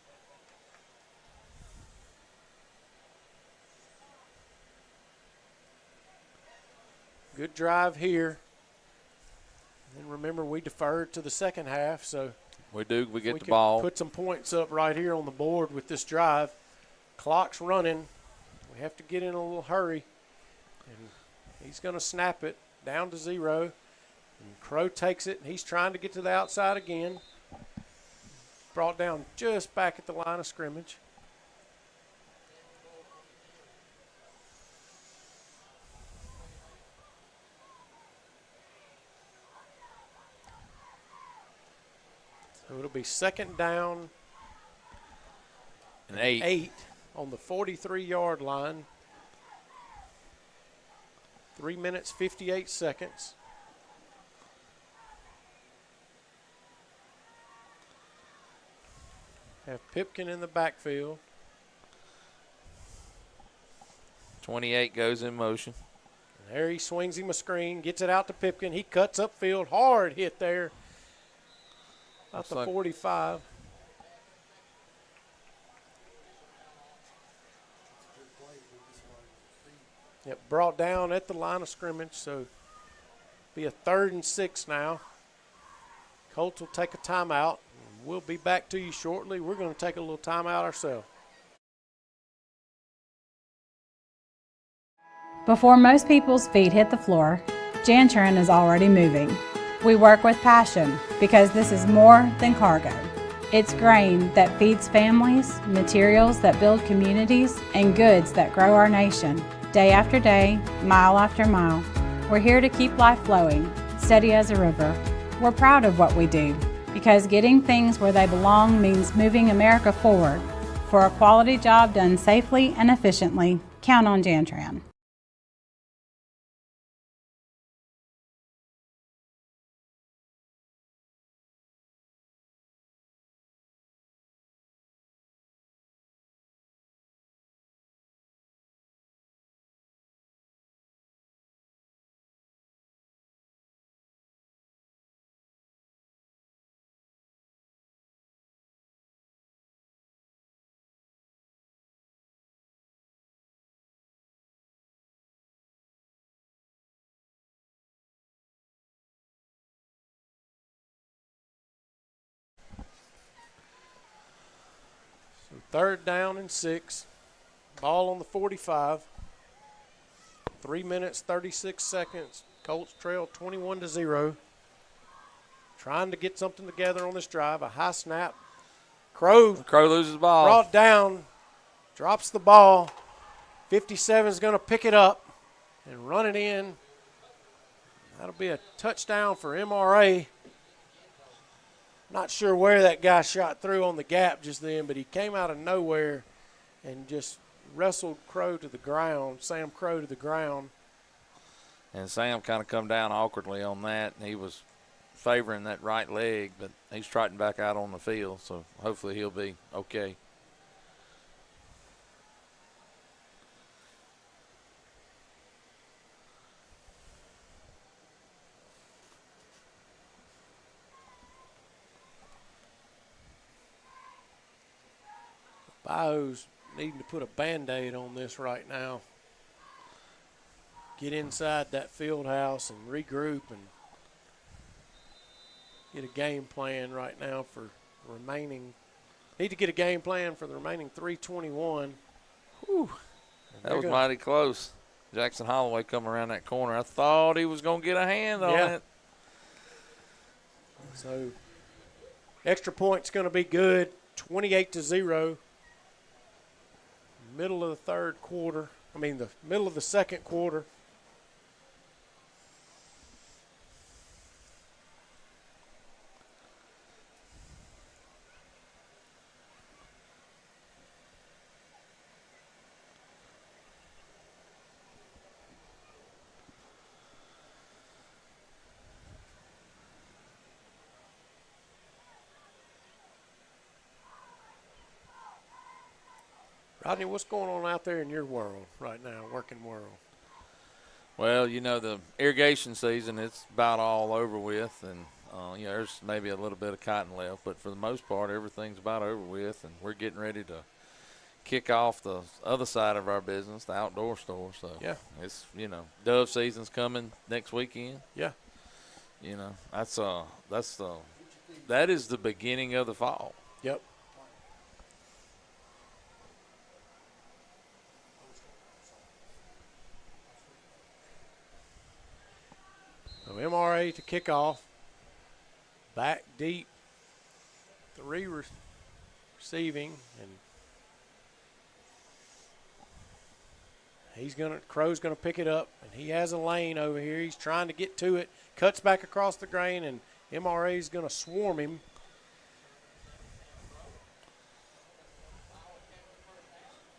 F: Good drive here. And remember, we deferred to the second half, so
G: We get
F: we
G: the
F: could
G: ball.
F: put some points up right here on the board with this drive. Clock's running. We have to get in a little hurry. And he's going to snap it down to 0. And Crowe takes it. He's trying to get to the outside again. Brought down just back at the line of scrimmage. So it'll be 2nd down
G: and 8.
F: On the 43-yard line. 3 minutes, 58 seconds. Have Pipkin in the backfield.
G: 28 goes in motion.
F: And there he swings him a screen, gets it out to Pipkin. He cuts upfield. Hard hit there. About the 45. Yep, brought down at the line of scrimmage, so be a 3rd and 6 now. Colts will take a timeout. We'll be back to you shortly. We're going to take a little timeout ourselves.
D: Before most people's feet hit the floor, Janturin is already moving. We work with passion because this is more than cargo. It's grain that feeds families, materials that build communities, and goods that grow our nation. Day after day, mile after mile, we're here to keep life flowing, steady as a river. We're proud of what we do because getting things where they belong means moving America forward. For a quality job done safely and efficiently, count on Janturin.
F: So 3rd down and 6. Ball on the 45. 3 minutes, 36 seconds. Colts trail 21-0. Trying to get something together on this drive. A high snap. Crowe
G: loses the ball.
F: Brought down. Drops the ball. 57 is going to pick it up and run it in. That'll be a touchdown for MRA. Not sure where that guy shot through on the gap just then, but he came out of nowhere and just wrestled Crowe to the ground, Sam Crowe to the ground.
G: And Sam kind of come down awkwardly on that. He was favoring that right leg, but he's trotting back out on the field, so hopefully he'll be okay.
F: Bayou's needing to put a Band-Aid on this right now. Get inside that field house and regroup and get a game plan right now for the remaining Need to get a game plan for the remaining 3:21.
G: Whew. That was mighty close. Jackson Holloway come around that corner. I thought he was going to get a hand on it.
F: So extra point's going to be good. 28-0. Middle of the middle of the second quarter. Rodney, what's going on out there in your world right now, working world?
G: Well, the irrigation season, it's about all over with, and there's maybe a little bit of cotton left, but for the most part, everything's about over with, and we're getting ready to kick off the other side of our business, the outdoor store. So it's dove season's coming next weekend.
F: Yeah,
G: that is the beginning of the fall.
F: Yep. So MRA to kick off. Back deep. 3 receiving, and Crowe's gonna pick it up, and he has a lane over here. He's trying to get to it. Cuts back across the grain, and MRA's gonna swarm him.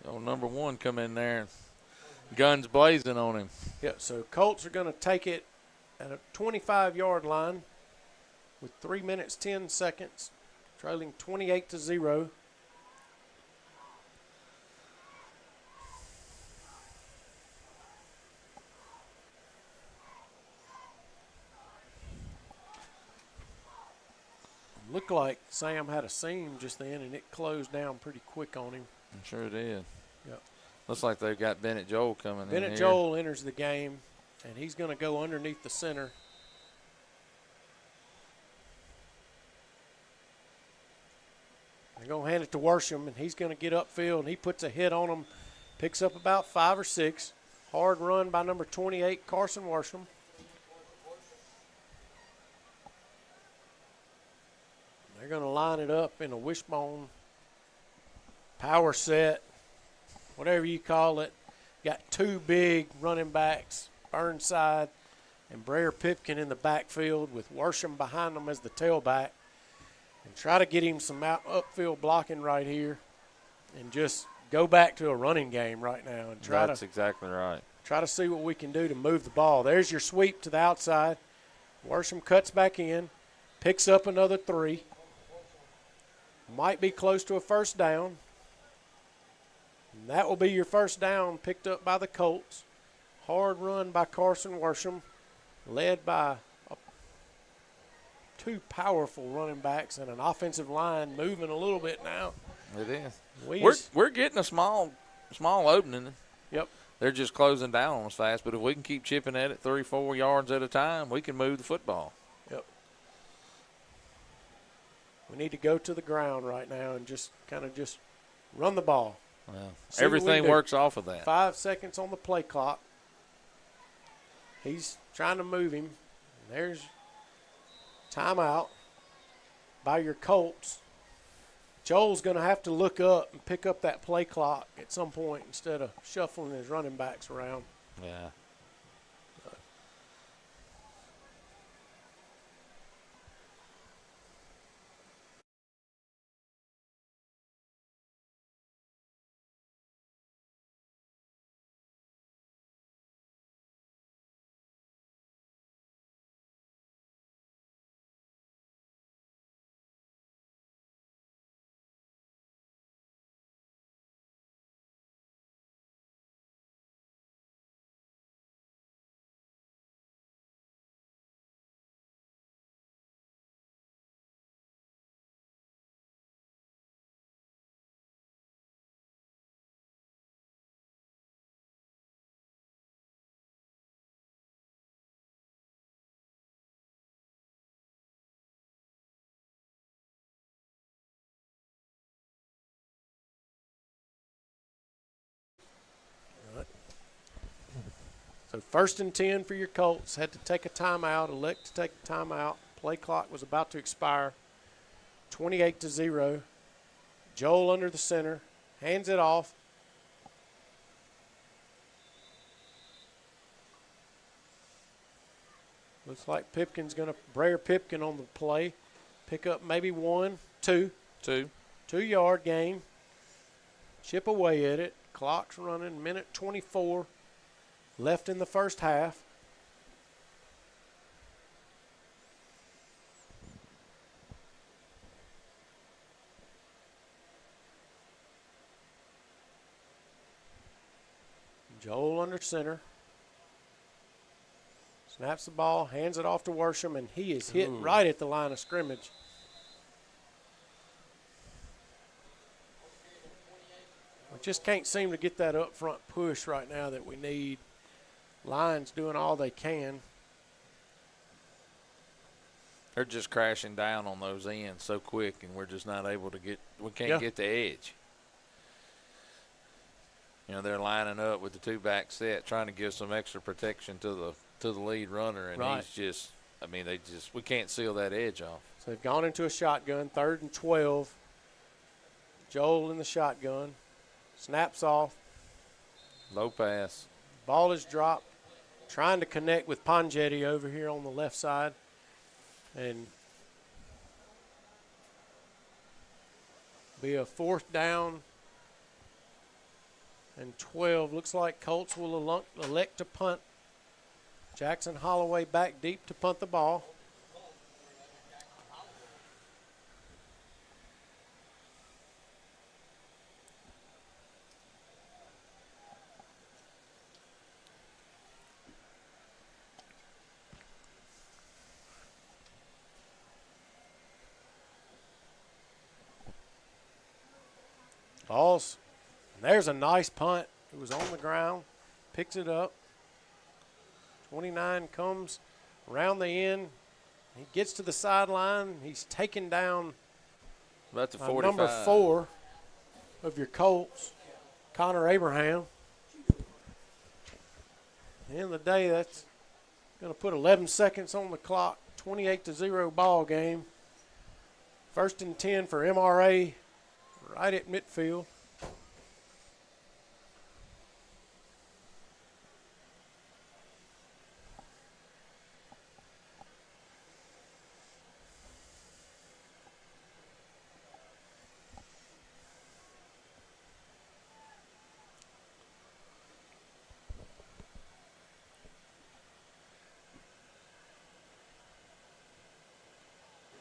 G: Number 1 come in there, guns blazing on him.
F: Yeah, so Colts are going to take it at a 25-yard line with 3 minutes, 10 seconds, trailing 28-0. Looked like Sam had a seam just then, and it closed down pretty quick on him.
G: I'm sure it did.
F: Yep.
G: Looks like they've got Bennett Joel coming in here.
F: Bennett Joel enters the game, and he's going to go underneath the center. They're going to hand it to Worsham, and he's going to get upfield, and he puts a hit on him, picks up about 5 or 6. Hard run by number 28, Carson Worsham. They're going to line it up in a wishbone power set, whatever you call it. Got 2 big running backs, Burnside and Brer Pipkin in the backfield with Worsham behind them as the tailback. And try to get him some upfield blocking right here and just go back to a running game right now. And
G: That's exactly right.
F: Try to see what we can do to move the ball. There's your sweep to the outside. Worsham cuts back in, picks up another 3. Might be close to a first down. And that will be your first down picked up by the Colts. Hard run by Carson Worsham, led by 2 powerful running backs and an offensive line moving a little bit now.
G: It is. We're getting a small opening.
F: Yep.
G: They're just closing down on us fast, but if we can keep chipping at it 3-4 yards at a time, we can move the football.
F: Yep. We need to go to the ground right now and just run the ball.
G: Well, everything works off of that.
F: 5 seconds on the play clock. He's trying to move him. There's timeout by your Colts. Joel's going to have to look up and pick up that play clock at some point instead of shuffling his running backs around.
G: Yeah.
F: So 1st and 10 for your Colts. Had to take a timeout, elect to take a timeout. Play clock was about to expire. 28-0. Joel under the center, hands it off. Looks like Pipkin's going to, Brer Pipkin on the play. Pick up maybe 1, 2. 2-yard gain. Chip away at it. Clock's running, minute 24 left in the first half. Joel under center. Snaps the ball, hands it off to Worsham, and he is hit right at the line of scrimmage. We just can't seem to get that up front push right now that we need. Lions doing all they can.
G: They're just crashing down on those ends so quick, and we're just not able to get – we can't get the edge. You know, they're lining up with the two-back set, trying to give some extra protection to the lead runner, and he's just – I mean, we can't seal that edge off.
F: So they've gone into a shotgun, 3rd and 12. Joel in the shotgun. Snaps off.
G: Low pass.
F: Ball is dropped. Trying to connect with Pongetti over here on the left side. And be a 4th down and 12. Looks like Colts will elect to punt. Jackson Holloway back deep to punt the ball. Balls. And there's a nice punt. It was on the ground. Picks it up. 29 comes around the end. He gets to the sideline. He's taken down
G: about the 45.
F: Number 4 of your Colts, Connor Abraham. At the end of the day, that's going to put 11 seconds on the clock. 28-0 ball game. 1st and 10 for MRA. Right at midfield.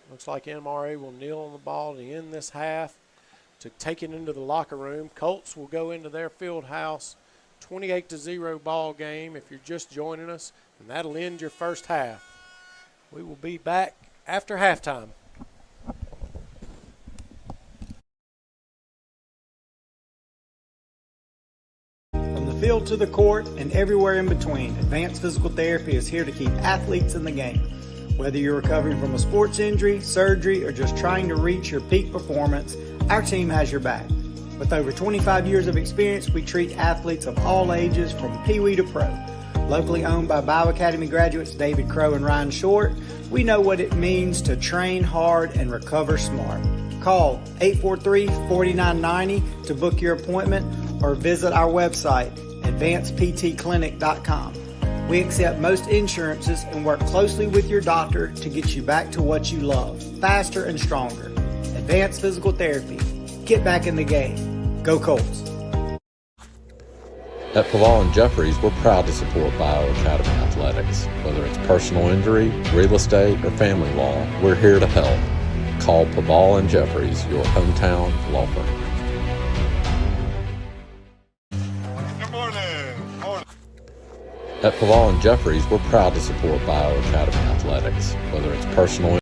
F: Looks like MRA will kneel on the ball to end this half, to take it into the locker room. Colts will go into their field house. 28-0 ball game if you're just joining us, and that'll end your first half. We will be back after halftime.
A: From the field to the court and everywhere in between, Advanced Physical Therapy is here to keep athletes in the game. Whether you're recovering from a sports injury, surgery, or just trying to reach your peak performance, our team has your back. With over 25 years of experience, we treat athletes of all ages from Pee Wee to Pro. Locally owned by Bayou Academy graduates David Crowe and Ryan Short, we know what it means to train hard and recover smart. Call 843-4990 to book your appointment or visit our website, advancedptclinic.com. We accept most insurances and work closely with your doctor to get you back to what you love, faster and stronger. Advanced Physical Therapy. Get back in the game. Go Colts.
B: At Paval and Jeffries, we're proud to support Bayou Academy Athletics. Whether it's personal injury, real estate, or family law, we're here to help. Call Paval and Jeffries, your hometown law firm.
E: Good morning. Morning.
B: At Paval and Jeffries, we're proud to support Bayou Academy Athletics. Whether it's personal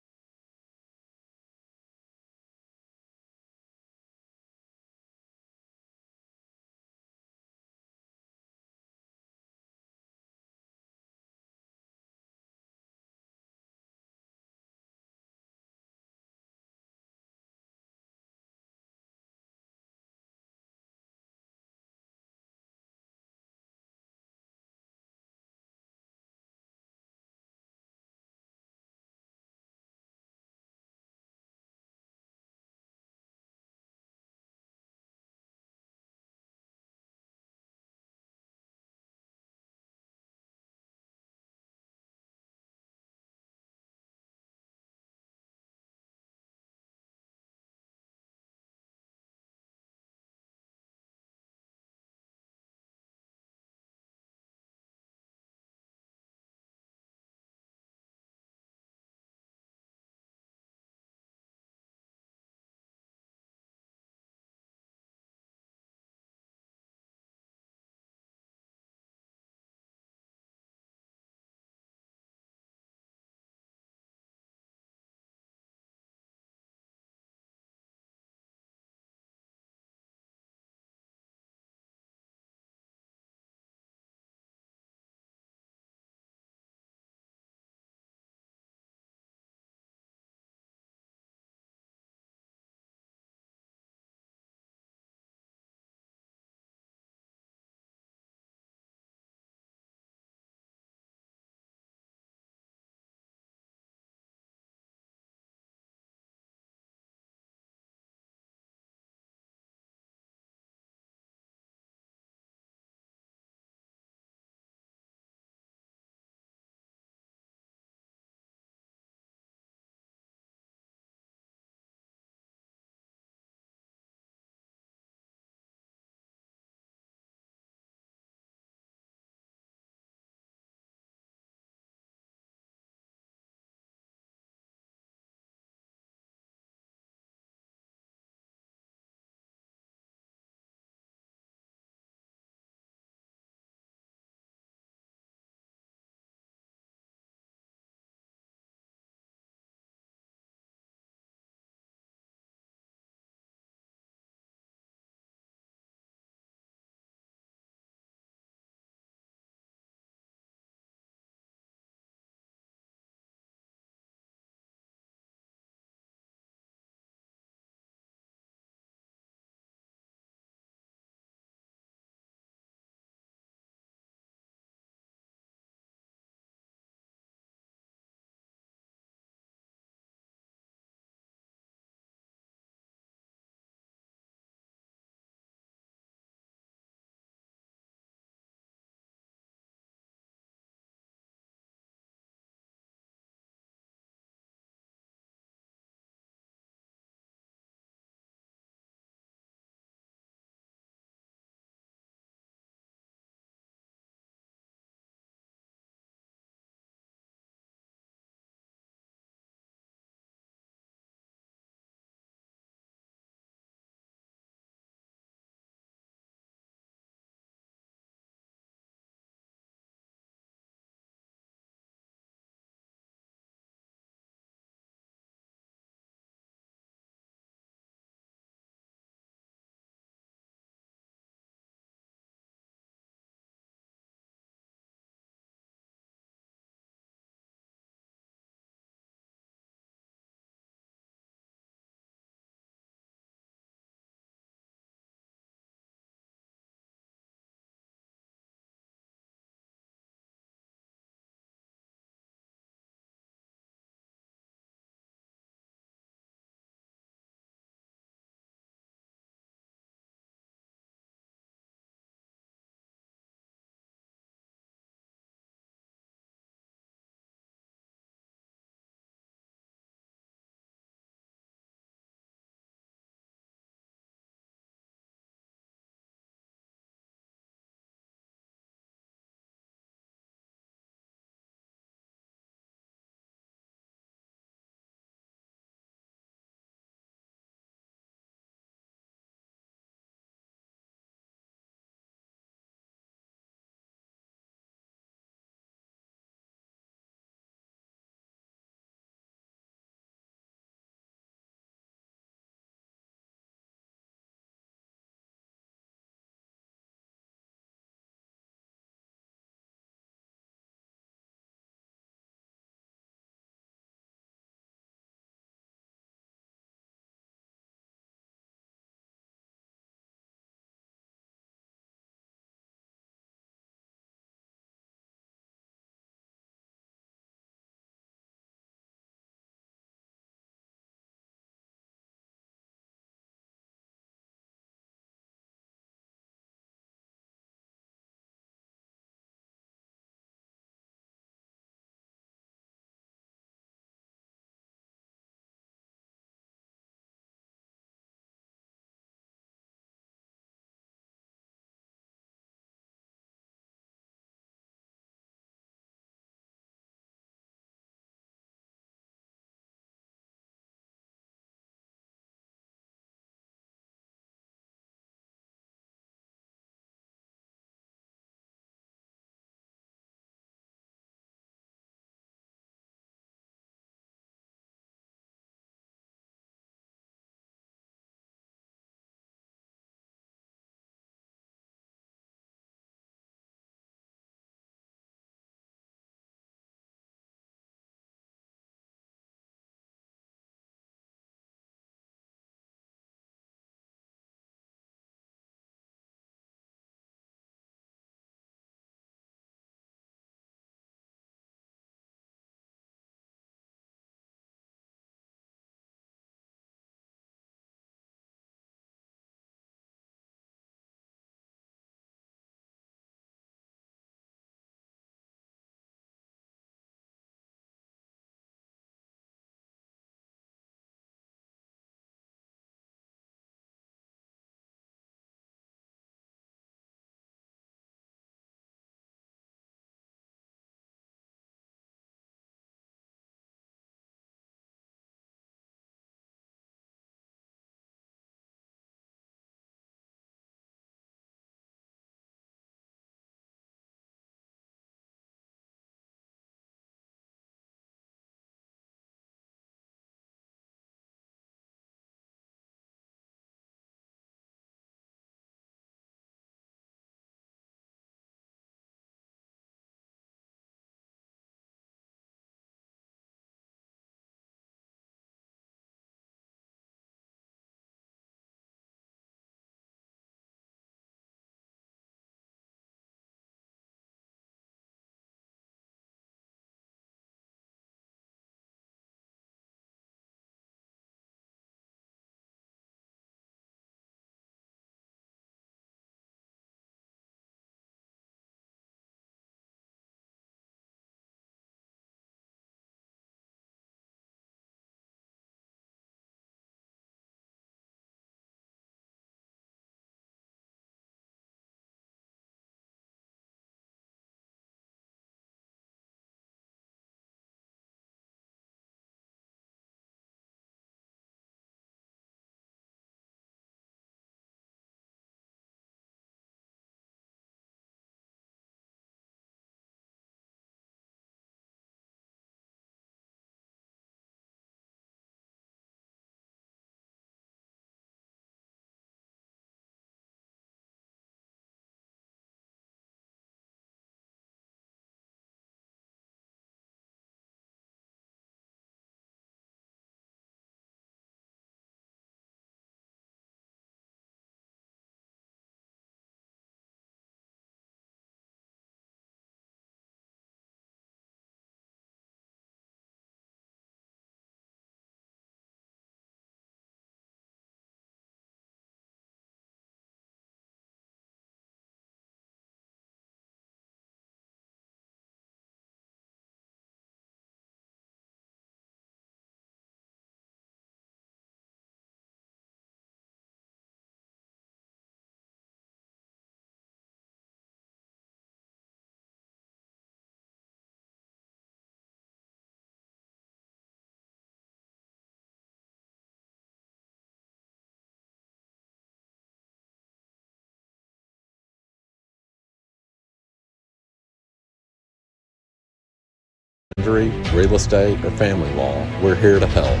B: injury, real estate, or family law, we're here to help.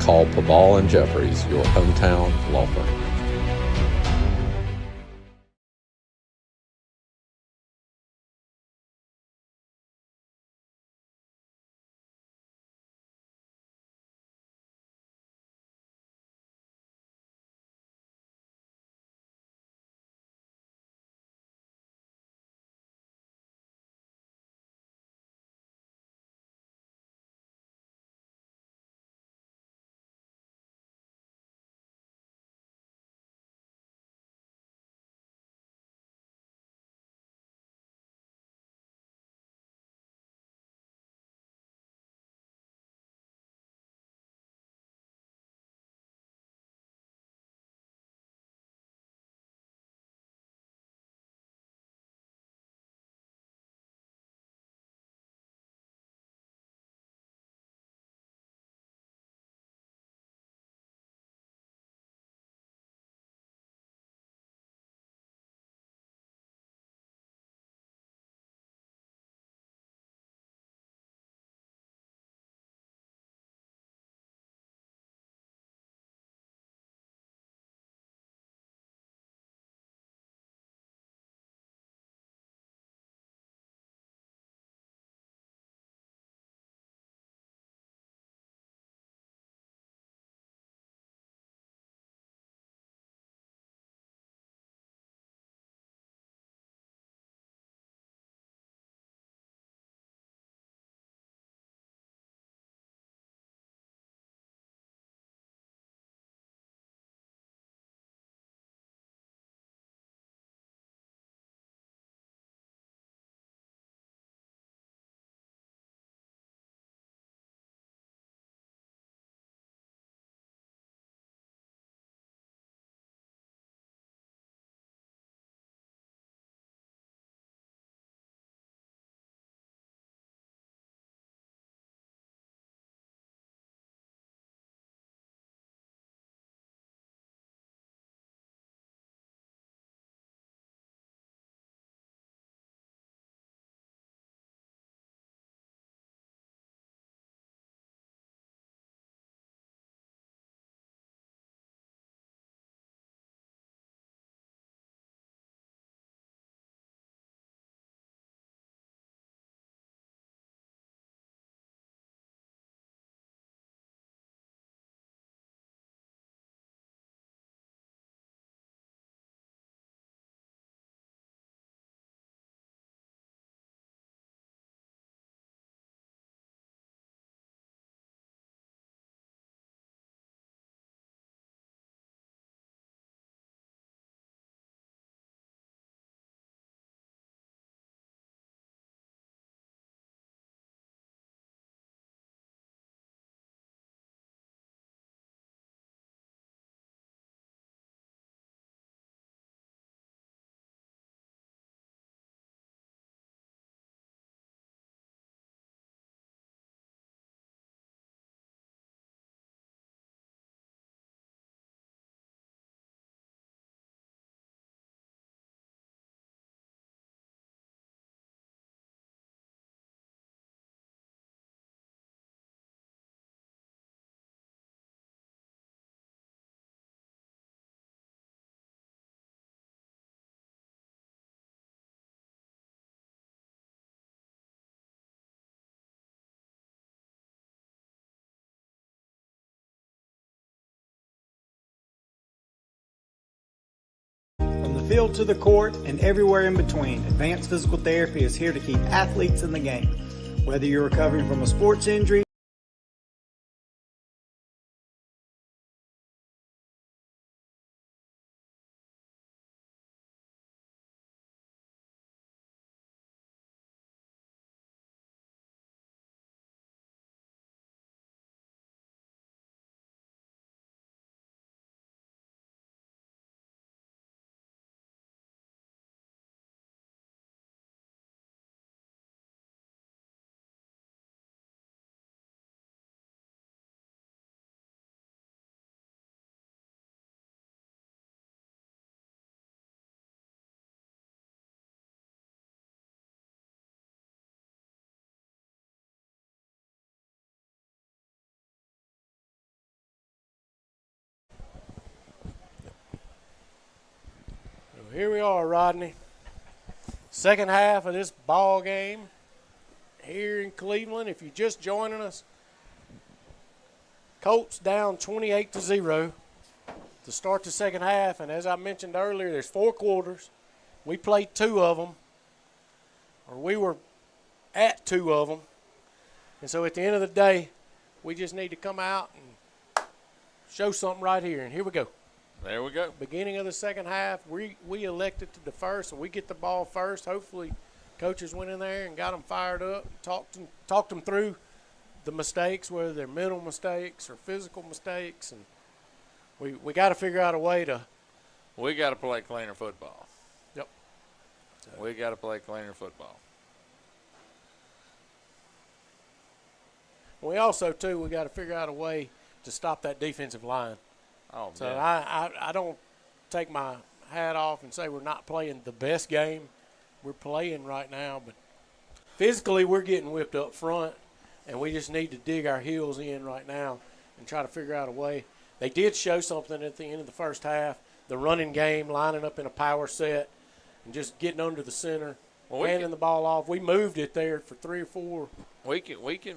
B: Call Paval and Jeffries, your hometown law firm.
A: From the field to the court and everywhere in between, Advanced Physical Therapy is here to keep athletes in the game. Whether you're recovering from a sports injury,
F: Here we are, Rodney. Second half of this ball game here in Cleveland. If you're just joining us, Colts down 28-0 to start the second half. And as I mentioned earlier, there's 4 quarters. We played 2 of them, or we were at 2 of them. And so at the end of the day, we just need to come out and show something right here. And here we go.
G: There we go.
F: Beginning of the second half, we elected to defer, so we get the ball first. Hopefully coaches went in there and got them fired up, talked them through the mistakes, whether they're mental mistakes or physical mistakes. And we got to figure out a way to.
G: We got to play cleaner football.
F: Yep.
G: We got to play cleaner football.
F: We also, too, we got to figure out a way to stop that defensive line.
G: Oh,
F: So
G: yeah.
F: I don't take my hat off and say we're not playing the best game. We're playing right now, but physically we're getting whipped up front, and we just need to dig our heels in right now and try to figure out a way. They did show something at the end of the first half, the running game, lining up in a power set and just getting under the center, handing the ball off. We moved it there for 3 or 4.
G: We can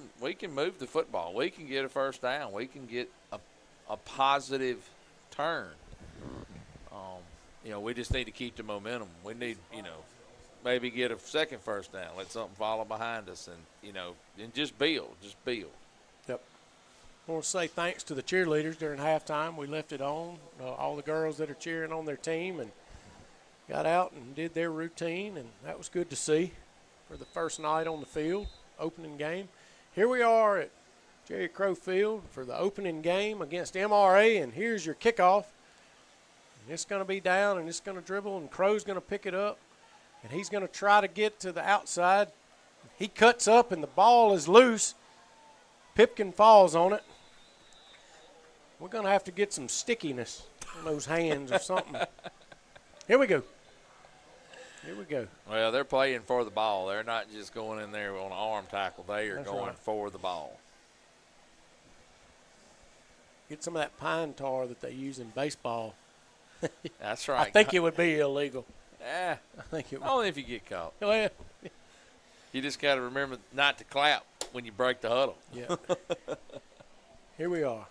G: move the football. We can get a first down. We can get a positive turn. We just need to keep the momentum. We need, maybe get a second first down. Let something follow behind us, and just build.
F: Yep. I want to say thanks to the cheerleaders during halftime. We left it on. All the girls that are cheering on their team and got out and did their routine, and that was good to see for the first night on the field, opening game. Here we are at Jerry Crowe Field for the opening game against MRA, and here's your kickoff. And it's going to be down, and it's going to dribble, and Crowe's going to pick it up, and he's going to try to get to the outside. He cuts up, and the ball is loose. Pipkin falls on it. We're going to have to get some stickiness on those hands or something. Here we go.
G: Well, they're playing for the ball. They're not just going in there on an arm tackle. They are going
F: right.
G: for the ball.
F: Get some of that pine tar that they use in baseball.
G: That's right.
F: I think it would be illegal.
G: Yeah.
F: I think it would.
G: Only if you get caught.
F: Well,
G: You just got to remember not to clap when you break the huddle.
F: yeah. Here we are.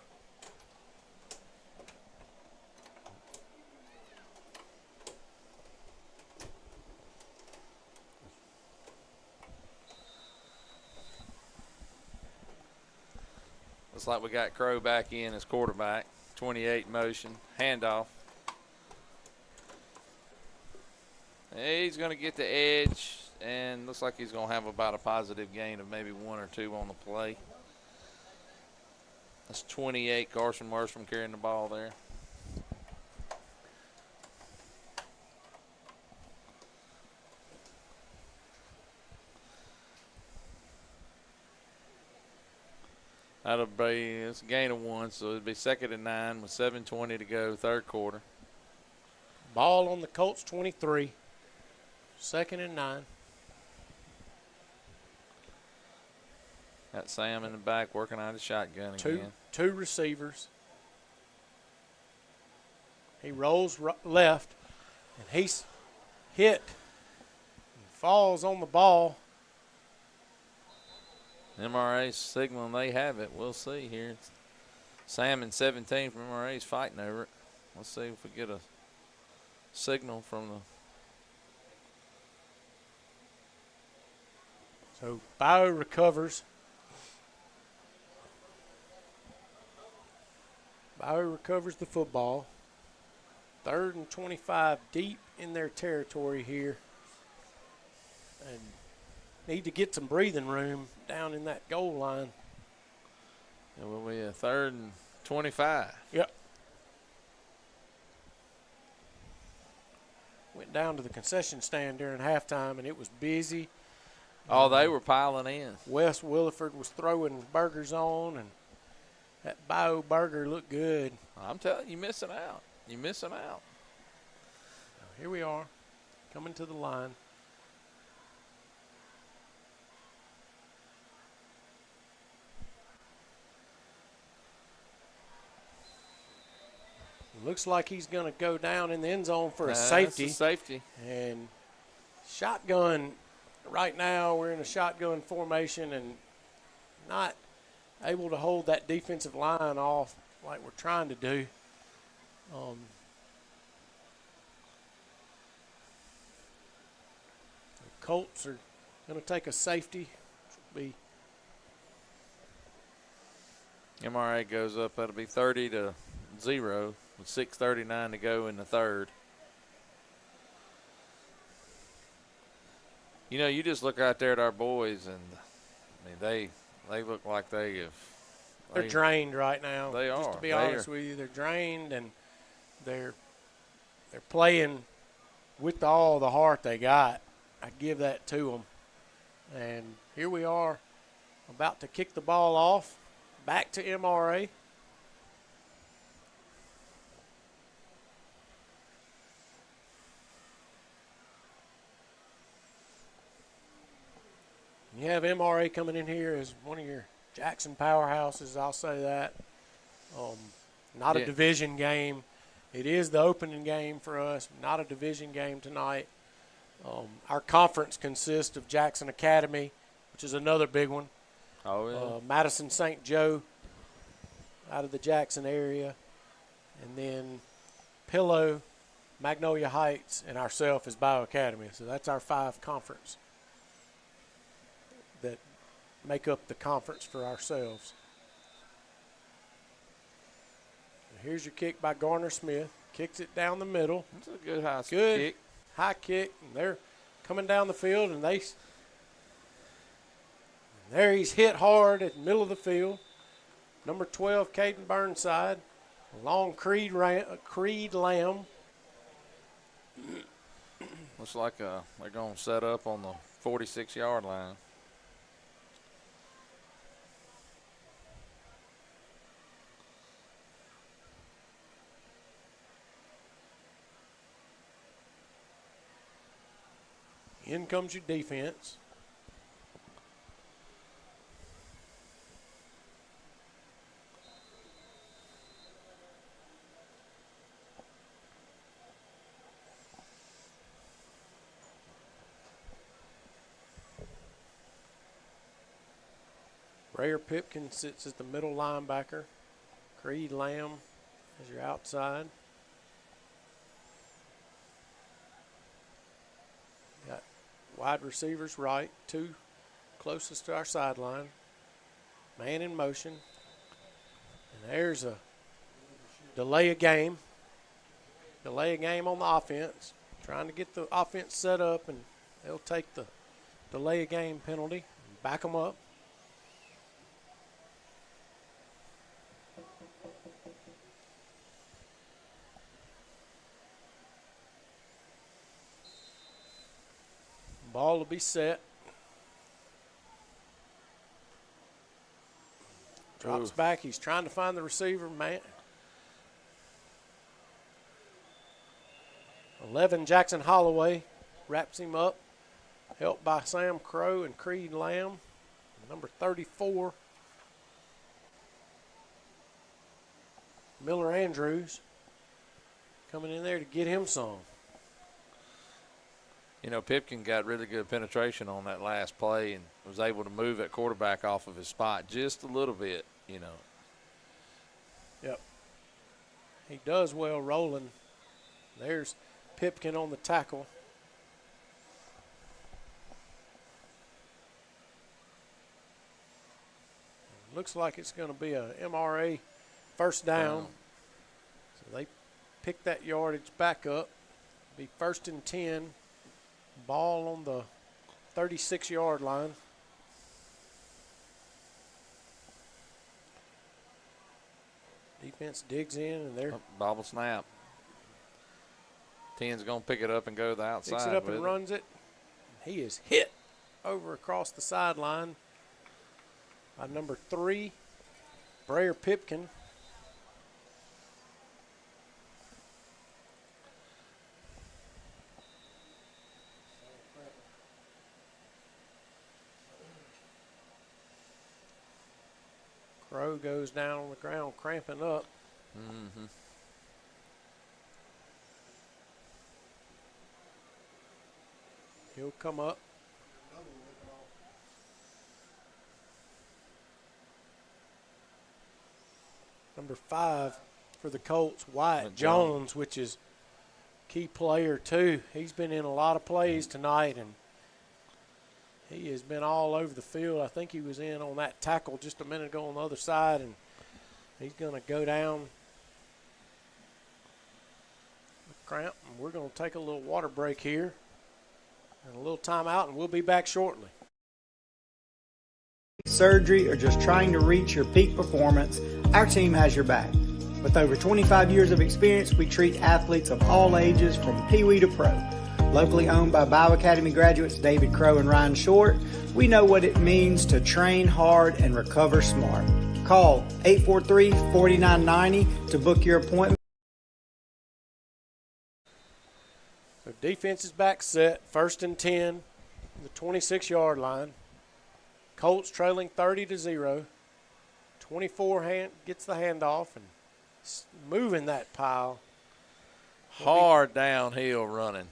G: Looks like we got Crowe back in as quarterback. 28 motion. Handoff. He's going to get the edge, and looks like he's going to have about a positive gain of maybe 1 or 2 on the play. That's 28. Carson Worsham carrying the ball there. That'll be, it's a gain of 1, so it'll be 2nd and 9 with 7:20 to go, third quarter.
F: Ball on the Colts 23. 2nd and 9.
G: Got Sam in the back working out his shotgun again.
F: Two receivers. He rolls left, and he's hit and falls on the ball.
G: MRA signaling they have it. We'll see here. Sam and 17 from MRA is fighting over it. Let's see if we get a signal from the.
F: So Bayou recovers. Bayou recovers the football. 3rd and 25 deep in their territory here. And need to get some breathing room down in that goal line.
G: It will be a 3rd and 25.
F: Yep. Went down to the concession stand during halftime, and it was busy.
G: Oh, they were piling in.
F: Wes Williford was throwing burgers on, and that Bayou burger looked good.
G: I'm telling you, you're missing out. You're missing out.
F: Here we are, coming to the line. Looks like he's going to go down in the end zone for a
G: That's
F: safety.
G: a safety.
F: And shotgun, right now we're in a shotgun formation and not able to hold that defensive line off like we're trying to do. The Colts are going to take a safety, which will be
G: MRA goes up. That'll be 30-0 with 6:39 to go in the third. You know, you just look out there at our boys, and I mean, they look like they're
F: drained right now.
G: They
F: Just
G: are.
F: to be
G: They
F: honest
G: are.
F: with you, they're drained and they're playing with all the heart they got. I give that to them. And here we are, about to kick the ball off. Back to MRA. You have MRA coming in here as one of your Jackson powerhouses, I'll say that. Not a
G: Yeah.
F: division game. It is the opening game for us, not a division game tonight. Our conference consists of Jackson Academy, which is another big one.
G: Oh, yeah.
F: Madison St. Joe out of the Jackson area. And then Pillow, Magnolia Heights, and ourselves is Bayou Academy. So that's our 5 conference that make up the conference for ourselves. Here's your kick by Garner Smith. Kicks it down the middle.
G: That's a good high
F: Good
G: kick.
F: high kick. And they're coming down the field, and there he's hit hard at the middle of the field. Number 12, Caden Burnside. Long Creed Lamb.
G: Looks like they're going to set up on the 46-yard line.
F: In comes your defense. Brayer Pipkin sits as the middle linebacker. Creed Lamb as your outside. Got wide receivers right, 2 closest to our sideline. Man in motion. And there's a delay a game. Delay a game on the offense. Trying to get the offense set up, and they'll take the delay a game penalty and back them up. Ball will be set. Drops back. He's trying to find the receiver, man. 11, Jackson Holloway wraps him up. Helped by Sam Crowe and Creed Lamb. Number 34, Miller Andrews, coming in there to get him some.
G: You know, Pipkin got really good penetration on that last play and was able to move that quarterback off of his spot just a little bit, you know.
F: Yep. He does well rolling. There's Pipkin on the tackle. Looks like it's going to be a MRA first down. So they pick that yardage back up. Be 1st and 10. Ball on the 36-yard line. Defense digs in, and they're
G: Bobble snap. 10's going to pick it up and go to the outside.
F: picks it up
G: with
F: and runs it. He is hit over across the sideline by number 3, Brayer Pipkin. Crowe goes down on the ground, cramping up.
G: Mm-hmm.
F: He'll come up. Number 5 for the Colts, Wyatt Jones, which is key player too. He's been in a lot of plays tonight, and he has been all over the field. I think he was in on that tackle just a minute ago on the other side, and he's going to go down with cramp. And we're going to take a little water break here and a little timeout, and we'll be back shortly.
A: Surgery, or just trying to reach your peak performance, our team has your back. With over 25 years of experience, we treat athletes of all ages from Pee Wee to Pro. Locally owned by Bayou Academy graduates David Crowe and Ryan Short, we know what it means to train hard and recover smart. Call 843-4990 to book your appointment.
F: So defense is back set, 1st and 10, the 26-yard line. Colts trailing 30-0. 24 gets the handoff and moving that pile.
G: Hard downhill running.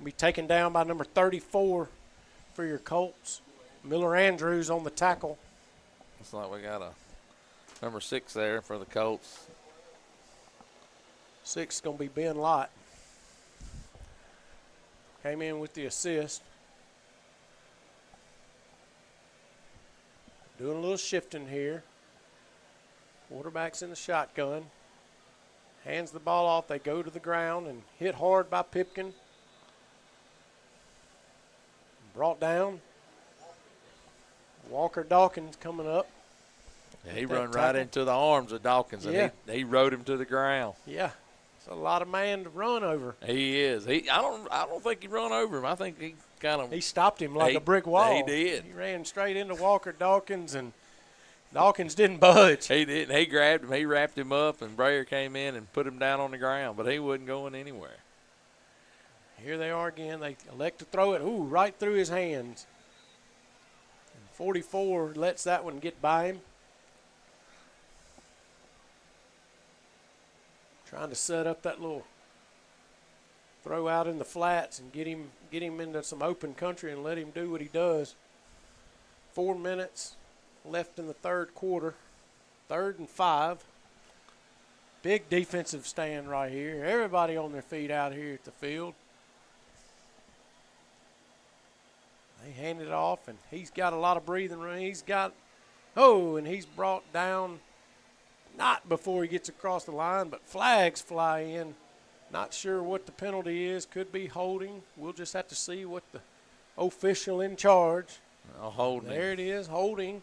F: Be taken down by number 34 for your Colts. Miller Andrews on the tackle.
G: Looks like we got a number 6 there for the Colts.
F: 6 is going to be Ben Lott. Came in with the assist. Doing a little shifting here. Quarterback's in the shotgun. Hands the ball off. They go to the ground and hit hard by Pipkin. Brought down. Walker Dawkins coming up.
G: Yeah, he run right into the arms of Dawkins, and he rode him to the ground.
F: Yeah, it's a lot of man to run over.
G: He is. I don't think he run over him. I think he
F: he stopped him like a brick wall.
G: He did.
F: He ran straight into Walker Dawkins, and Dawkins didn't budge.
G: He didn't. He grabbed him. He wrapped him up, and Brayer came in and put him down on the ground, but he wasn't going anywhere.
F: Here they are again. They elect to throw it, right through his hands. And 44 lets that one get by him. Trying to set up that little throw out in the flats and get him into some open country and let him do what he does. 4 minutes left in the third quarter. 3rd and 5. Big defensive stand right here. Everybody on their feet out here at the field. They hand it off, and he's got a lot of breathing room. And he's brought down, not before he gets across the line, but flags fly in. Not sure what the penalty is. Could be holding. We'll just have to see what the official in charge.
G: Holding.
F: There it is, holding.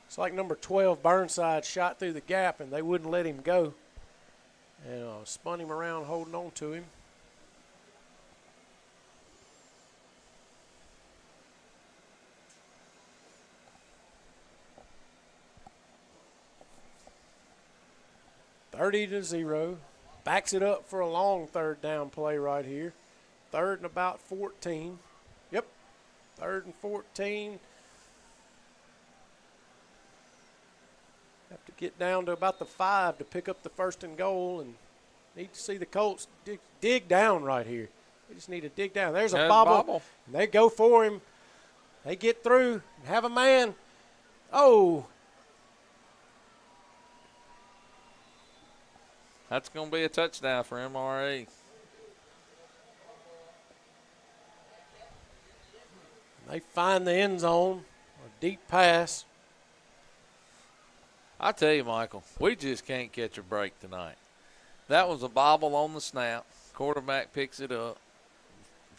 F: It's like number 12, Burnside, shot through the gap, and they wouldn't let him go. And spun him around, holding on to him. (30-0). Backs it up for a long 3rd down play right here. 3rd and about 14. Yep, 3rd and 14. Have to get down to about the 5 to pick up the 1st and goal, and need to see the Colts dig down right here. They just need to dig down. There's a bobble. And they go for him. They get through and have a man.
G: That's going to be a touchdown for MRA.
F: They find the end zone. A deep pass.
G: I tell you, Michael, we just can't catch a break tonight. That was a bobble on the snap. Quarterback picks it up.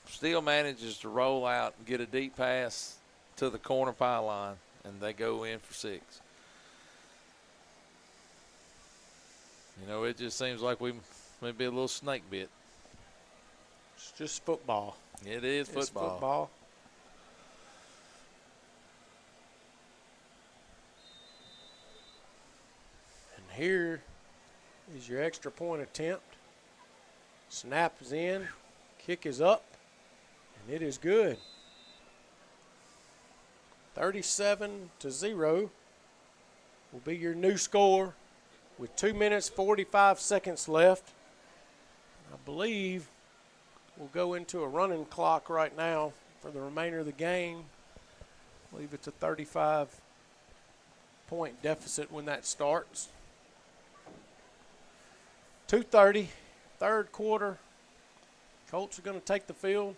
G: Still manages to roll out and get a deep pass to the corner pylon, and they go in for 6. It just seems like we may be a little snake bit.
F: It's just football.
G: It is football.
F: It's football. And here is your extra point attempt. Snap is in. Kick is up. And it is good. 37-0 will be your new score. With 2 minutes, 45 seconds left. I believe We'll go into a running clock right now for the remainder of the game. I believe it's a 35-point deficit when that starts. 2:30, third quarter. Colts are going to take the field.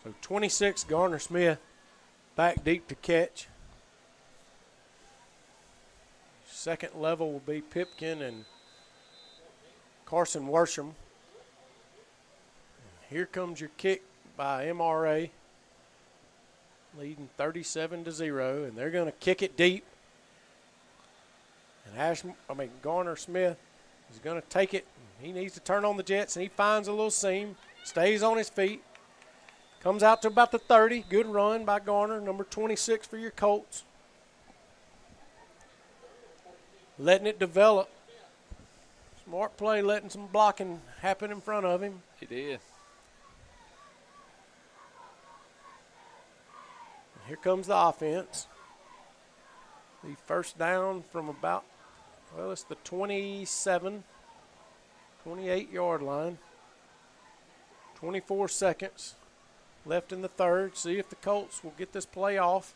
F: So 26, Garner Smith back deep to catch. Second level will be Pipkin and Carson Worsham. And here comes your kick by MRA, leading 37-0, and they're going to kick it deep. And Garner Smith is going to take it. He needs to turn on the jets, and he finds a little seam, stays on his feet. Comes out to about the 30. Good run by Garner, number 26 for your Colts. Letting it develop. Smart play, letting some blocking happen in front of him.
G: He did.
F: Here comes the offense. The first down from about, well, it's the 28-yard line. 24 seconds left in the third. See if the Colts will get this play off.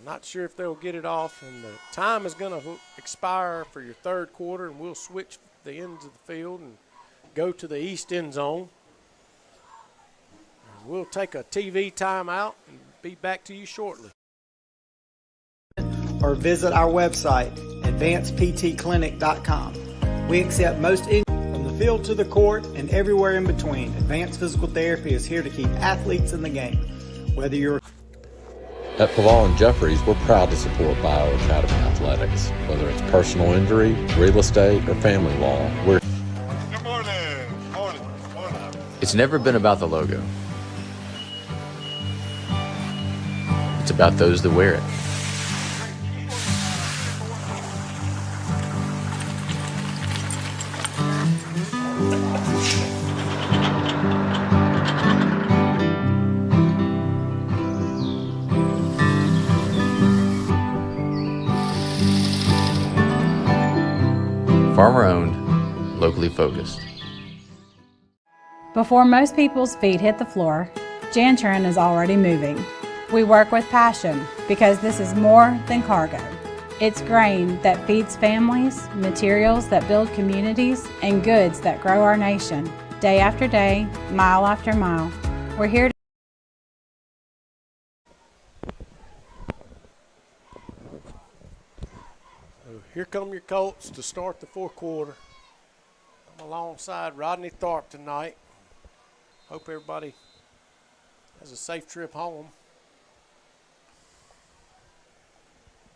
F: Not sure if they'll get it off, and the time is going to expire for your third quarter, and we'll switch the ends of the field and go to the east end zone. We'll take a TV timeout and be back to you shortly.
A: Or visit our website, advancedptclinic.com. We accept most from the field to the court and everywhere in between. Advanced Physical Therapy is here to keep athletes in the game. Whether you're
B: At Paval and Jeffries, we're proud to support Bayou Academy Athletics. Whether it's personal injury, real estate, or family law, we're
E: Good morning. Morning.
C: It's never been about the logo. It's about those that wear it. Farmer owned, locally focused.
D: Before most people's feet hit the floor, Janchurin is already moving. We work with passion because this is more than cargo. It's grain that feeds families, materials that build communities, and goods that grow our nation. Day after day, mile after mile, we're here to
F: Here come your Colts to start the fourth quarter. I'm alongside Rodney Tharp tonight. Hope everybody has a safe trip home.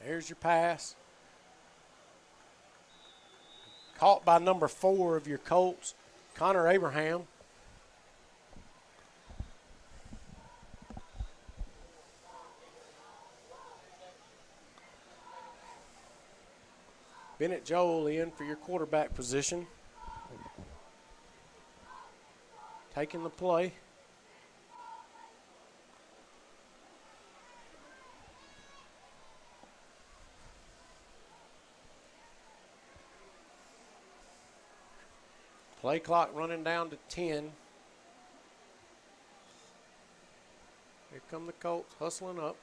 F: There's your pass. Caught by number 4 of your Colts, Connor Abraham. Bennett Joel in for your quarterback position. Taking the play. Play clock running down to 10. Here come the Colts hustling up.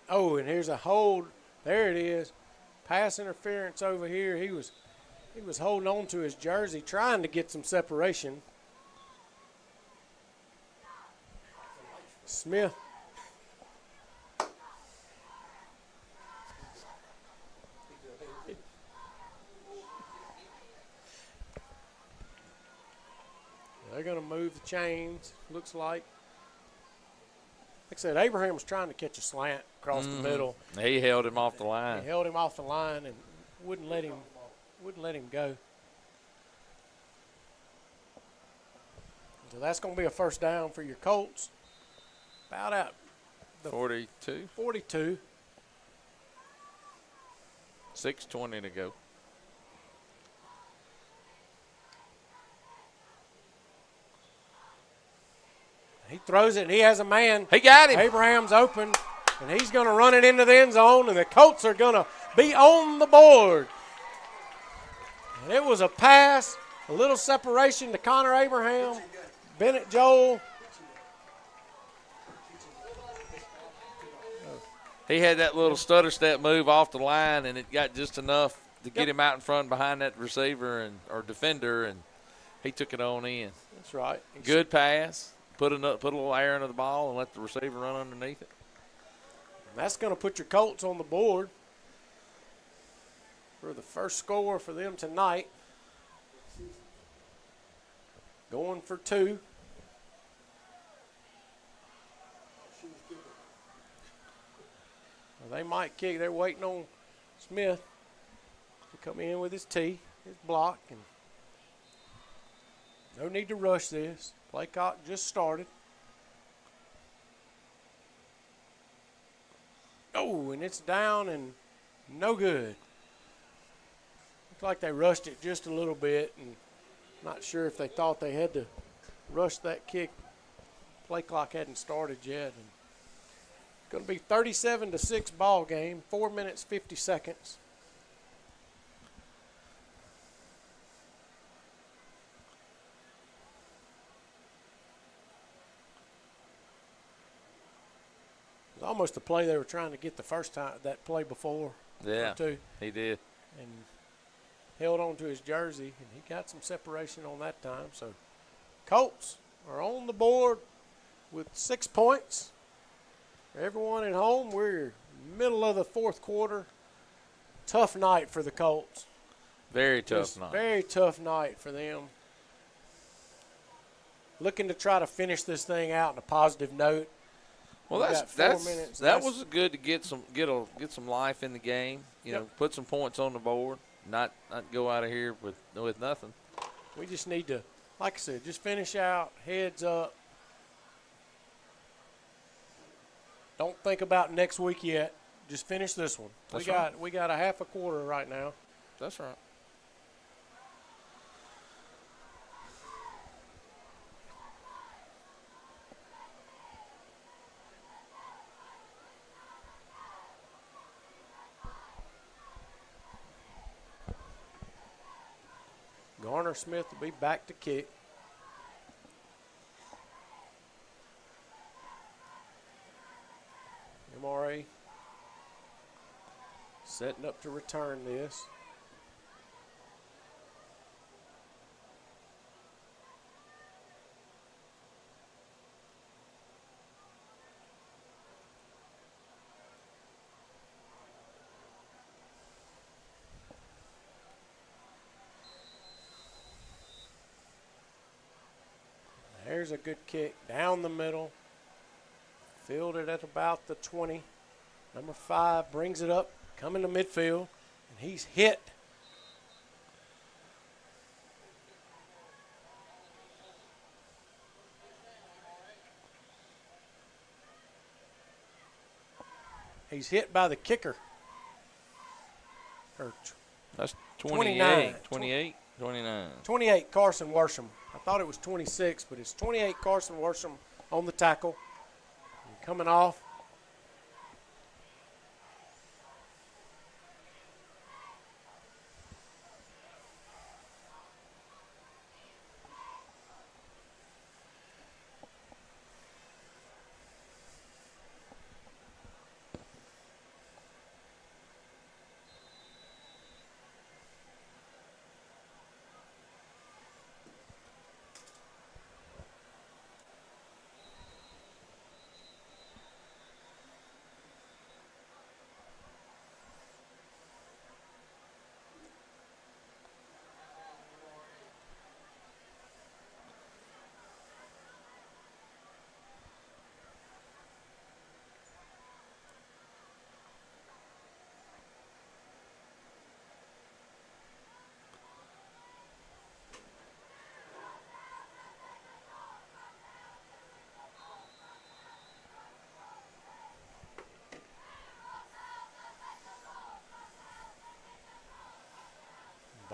F: Oh, and here's a hold. There it is. Pass interference over here. He was holding on to his jersey, trying to get some separation. Smith. They're going to move the chains, looks like. Like I said, Abraham was trying to catch a slant across the middle.
G: He held him off the line.
F: He held him off the line and wouldn't let him go. So that's going to be a first down for your Colts. About out.
G: 42.
F: 42.
G: 6:20 to go.
F: He throws it, and he has a man.
G: He got him.
F: Abraham's open, and he's going to run it into the end zone, and the Colts are going to be on the board. And it was a pass, a little separation to Connor Abraham, Bennett Joel.
G: He had that little stutter step move off the line, and it got just enough to get him out in front behind that receiver or defender, and he took it on in.
F: That's right.
G: Good pass. Put a little air into the ball and let the receiver run underneath it.
F: That's going to put your Colts on the board for the first score for them tonight. Going for 2. Well, they might kick. They're waiting on Smith to come in with his tee, his block, and no need to rush this. Play clock just started. Oh, and it's down and no good. Looks like they rushed it just a little bit, and not sure if they thought they had to rush that kick. Play clock hadn't started yet. And it's going to be 37-6 ball game, 4 minutes, 50 seconds. Almost the play they were trying to get the first time, that play before.
G: Yeah, he did.
F: And held on to his jersey, and he got some separation on that time. So Colts are on the board with 6 points. For everyone at home, we're middle of the fourth quarter. Tough night for the Colts.
G: Very tough night.
F: Very tough night for them. Looking to try to finish this thing out on a positive note.
G: Well, that was good to get some life in the game. You know, put some points on the board, not go out of here with nothing.
F: We just need to, like I said, just finish out, heads up. Don't think about next week yet. Just finish this one. We got a half a quarter right now.
G: That's right.
F: Garner Smith will be back to kick. MRA setting up to return this. There's a good kick down the middle. Fielded at about the 20. Number 5 brings it up, coming to midfield, and he's hit. He's hit by the kicker.
G: That's 28, 28, 29.
F: 28, Carson Worsham. I thought it was 26, but it's 28, Carson Worsham on the tackle. And coming off.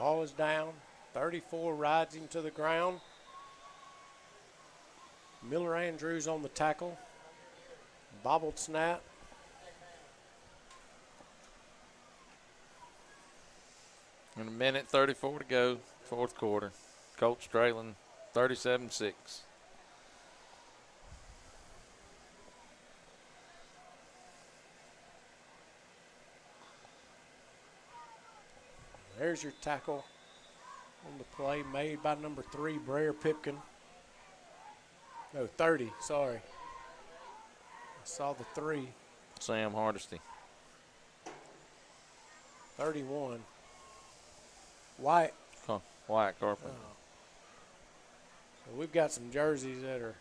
F: Ball is down. 34 rides him to the ground. Miller Andrews on the tackle. Bobbled snap.
G: And a minute 34 to go, fourth quarter. Colts trailing 37-6.
F: There's your tackle on the play made by number 3, Brer Pipkin. No, 30, sorry. I saw the 3.
G: Sam Hardesty.
F: 31. White.
G: Wyatt Carpenter.
F: So we've got some jerseys that are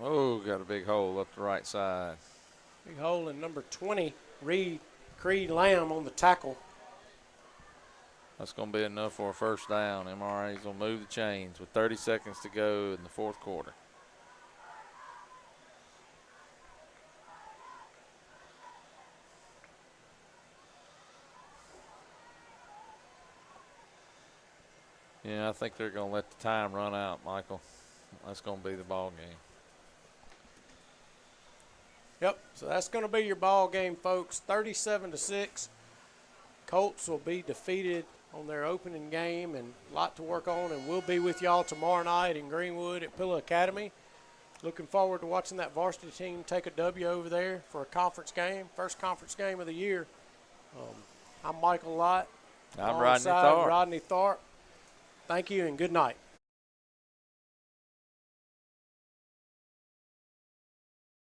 G: Oh, got a big hole up the right side.
F: big hole in number 20, Creed Lamb on the tackle.
G: That's going to be enough for a first down. MRA's going to move the chains with 30 seconds to go in the fourth quarter. Yeah, I think they're going to let the time run out, Michael. That's going to be the ball game.
F: Yep, so that's going to be your ball game, folks. 37-6. Colts will be defeated on their opening game, and a lot to work on, and we'll be with y'all tomorrow night in Greenwood at Pillow Academy. Looking forward to watching that varsity team take a W over there for a conference game, first conference game of the year. I'm Michael Lott.
G: I'm Rodney Tharp.
F: Rodney Tharp. Thank you and good night.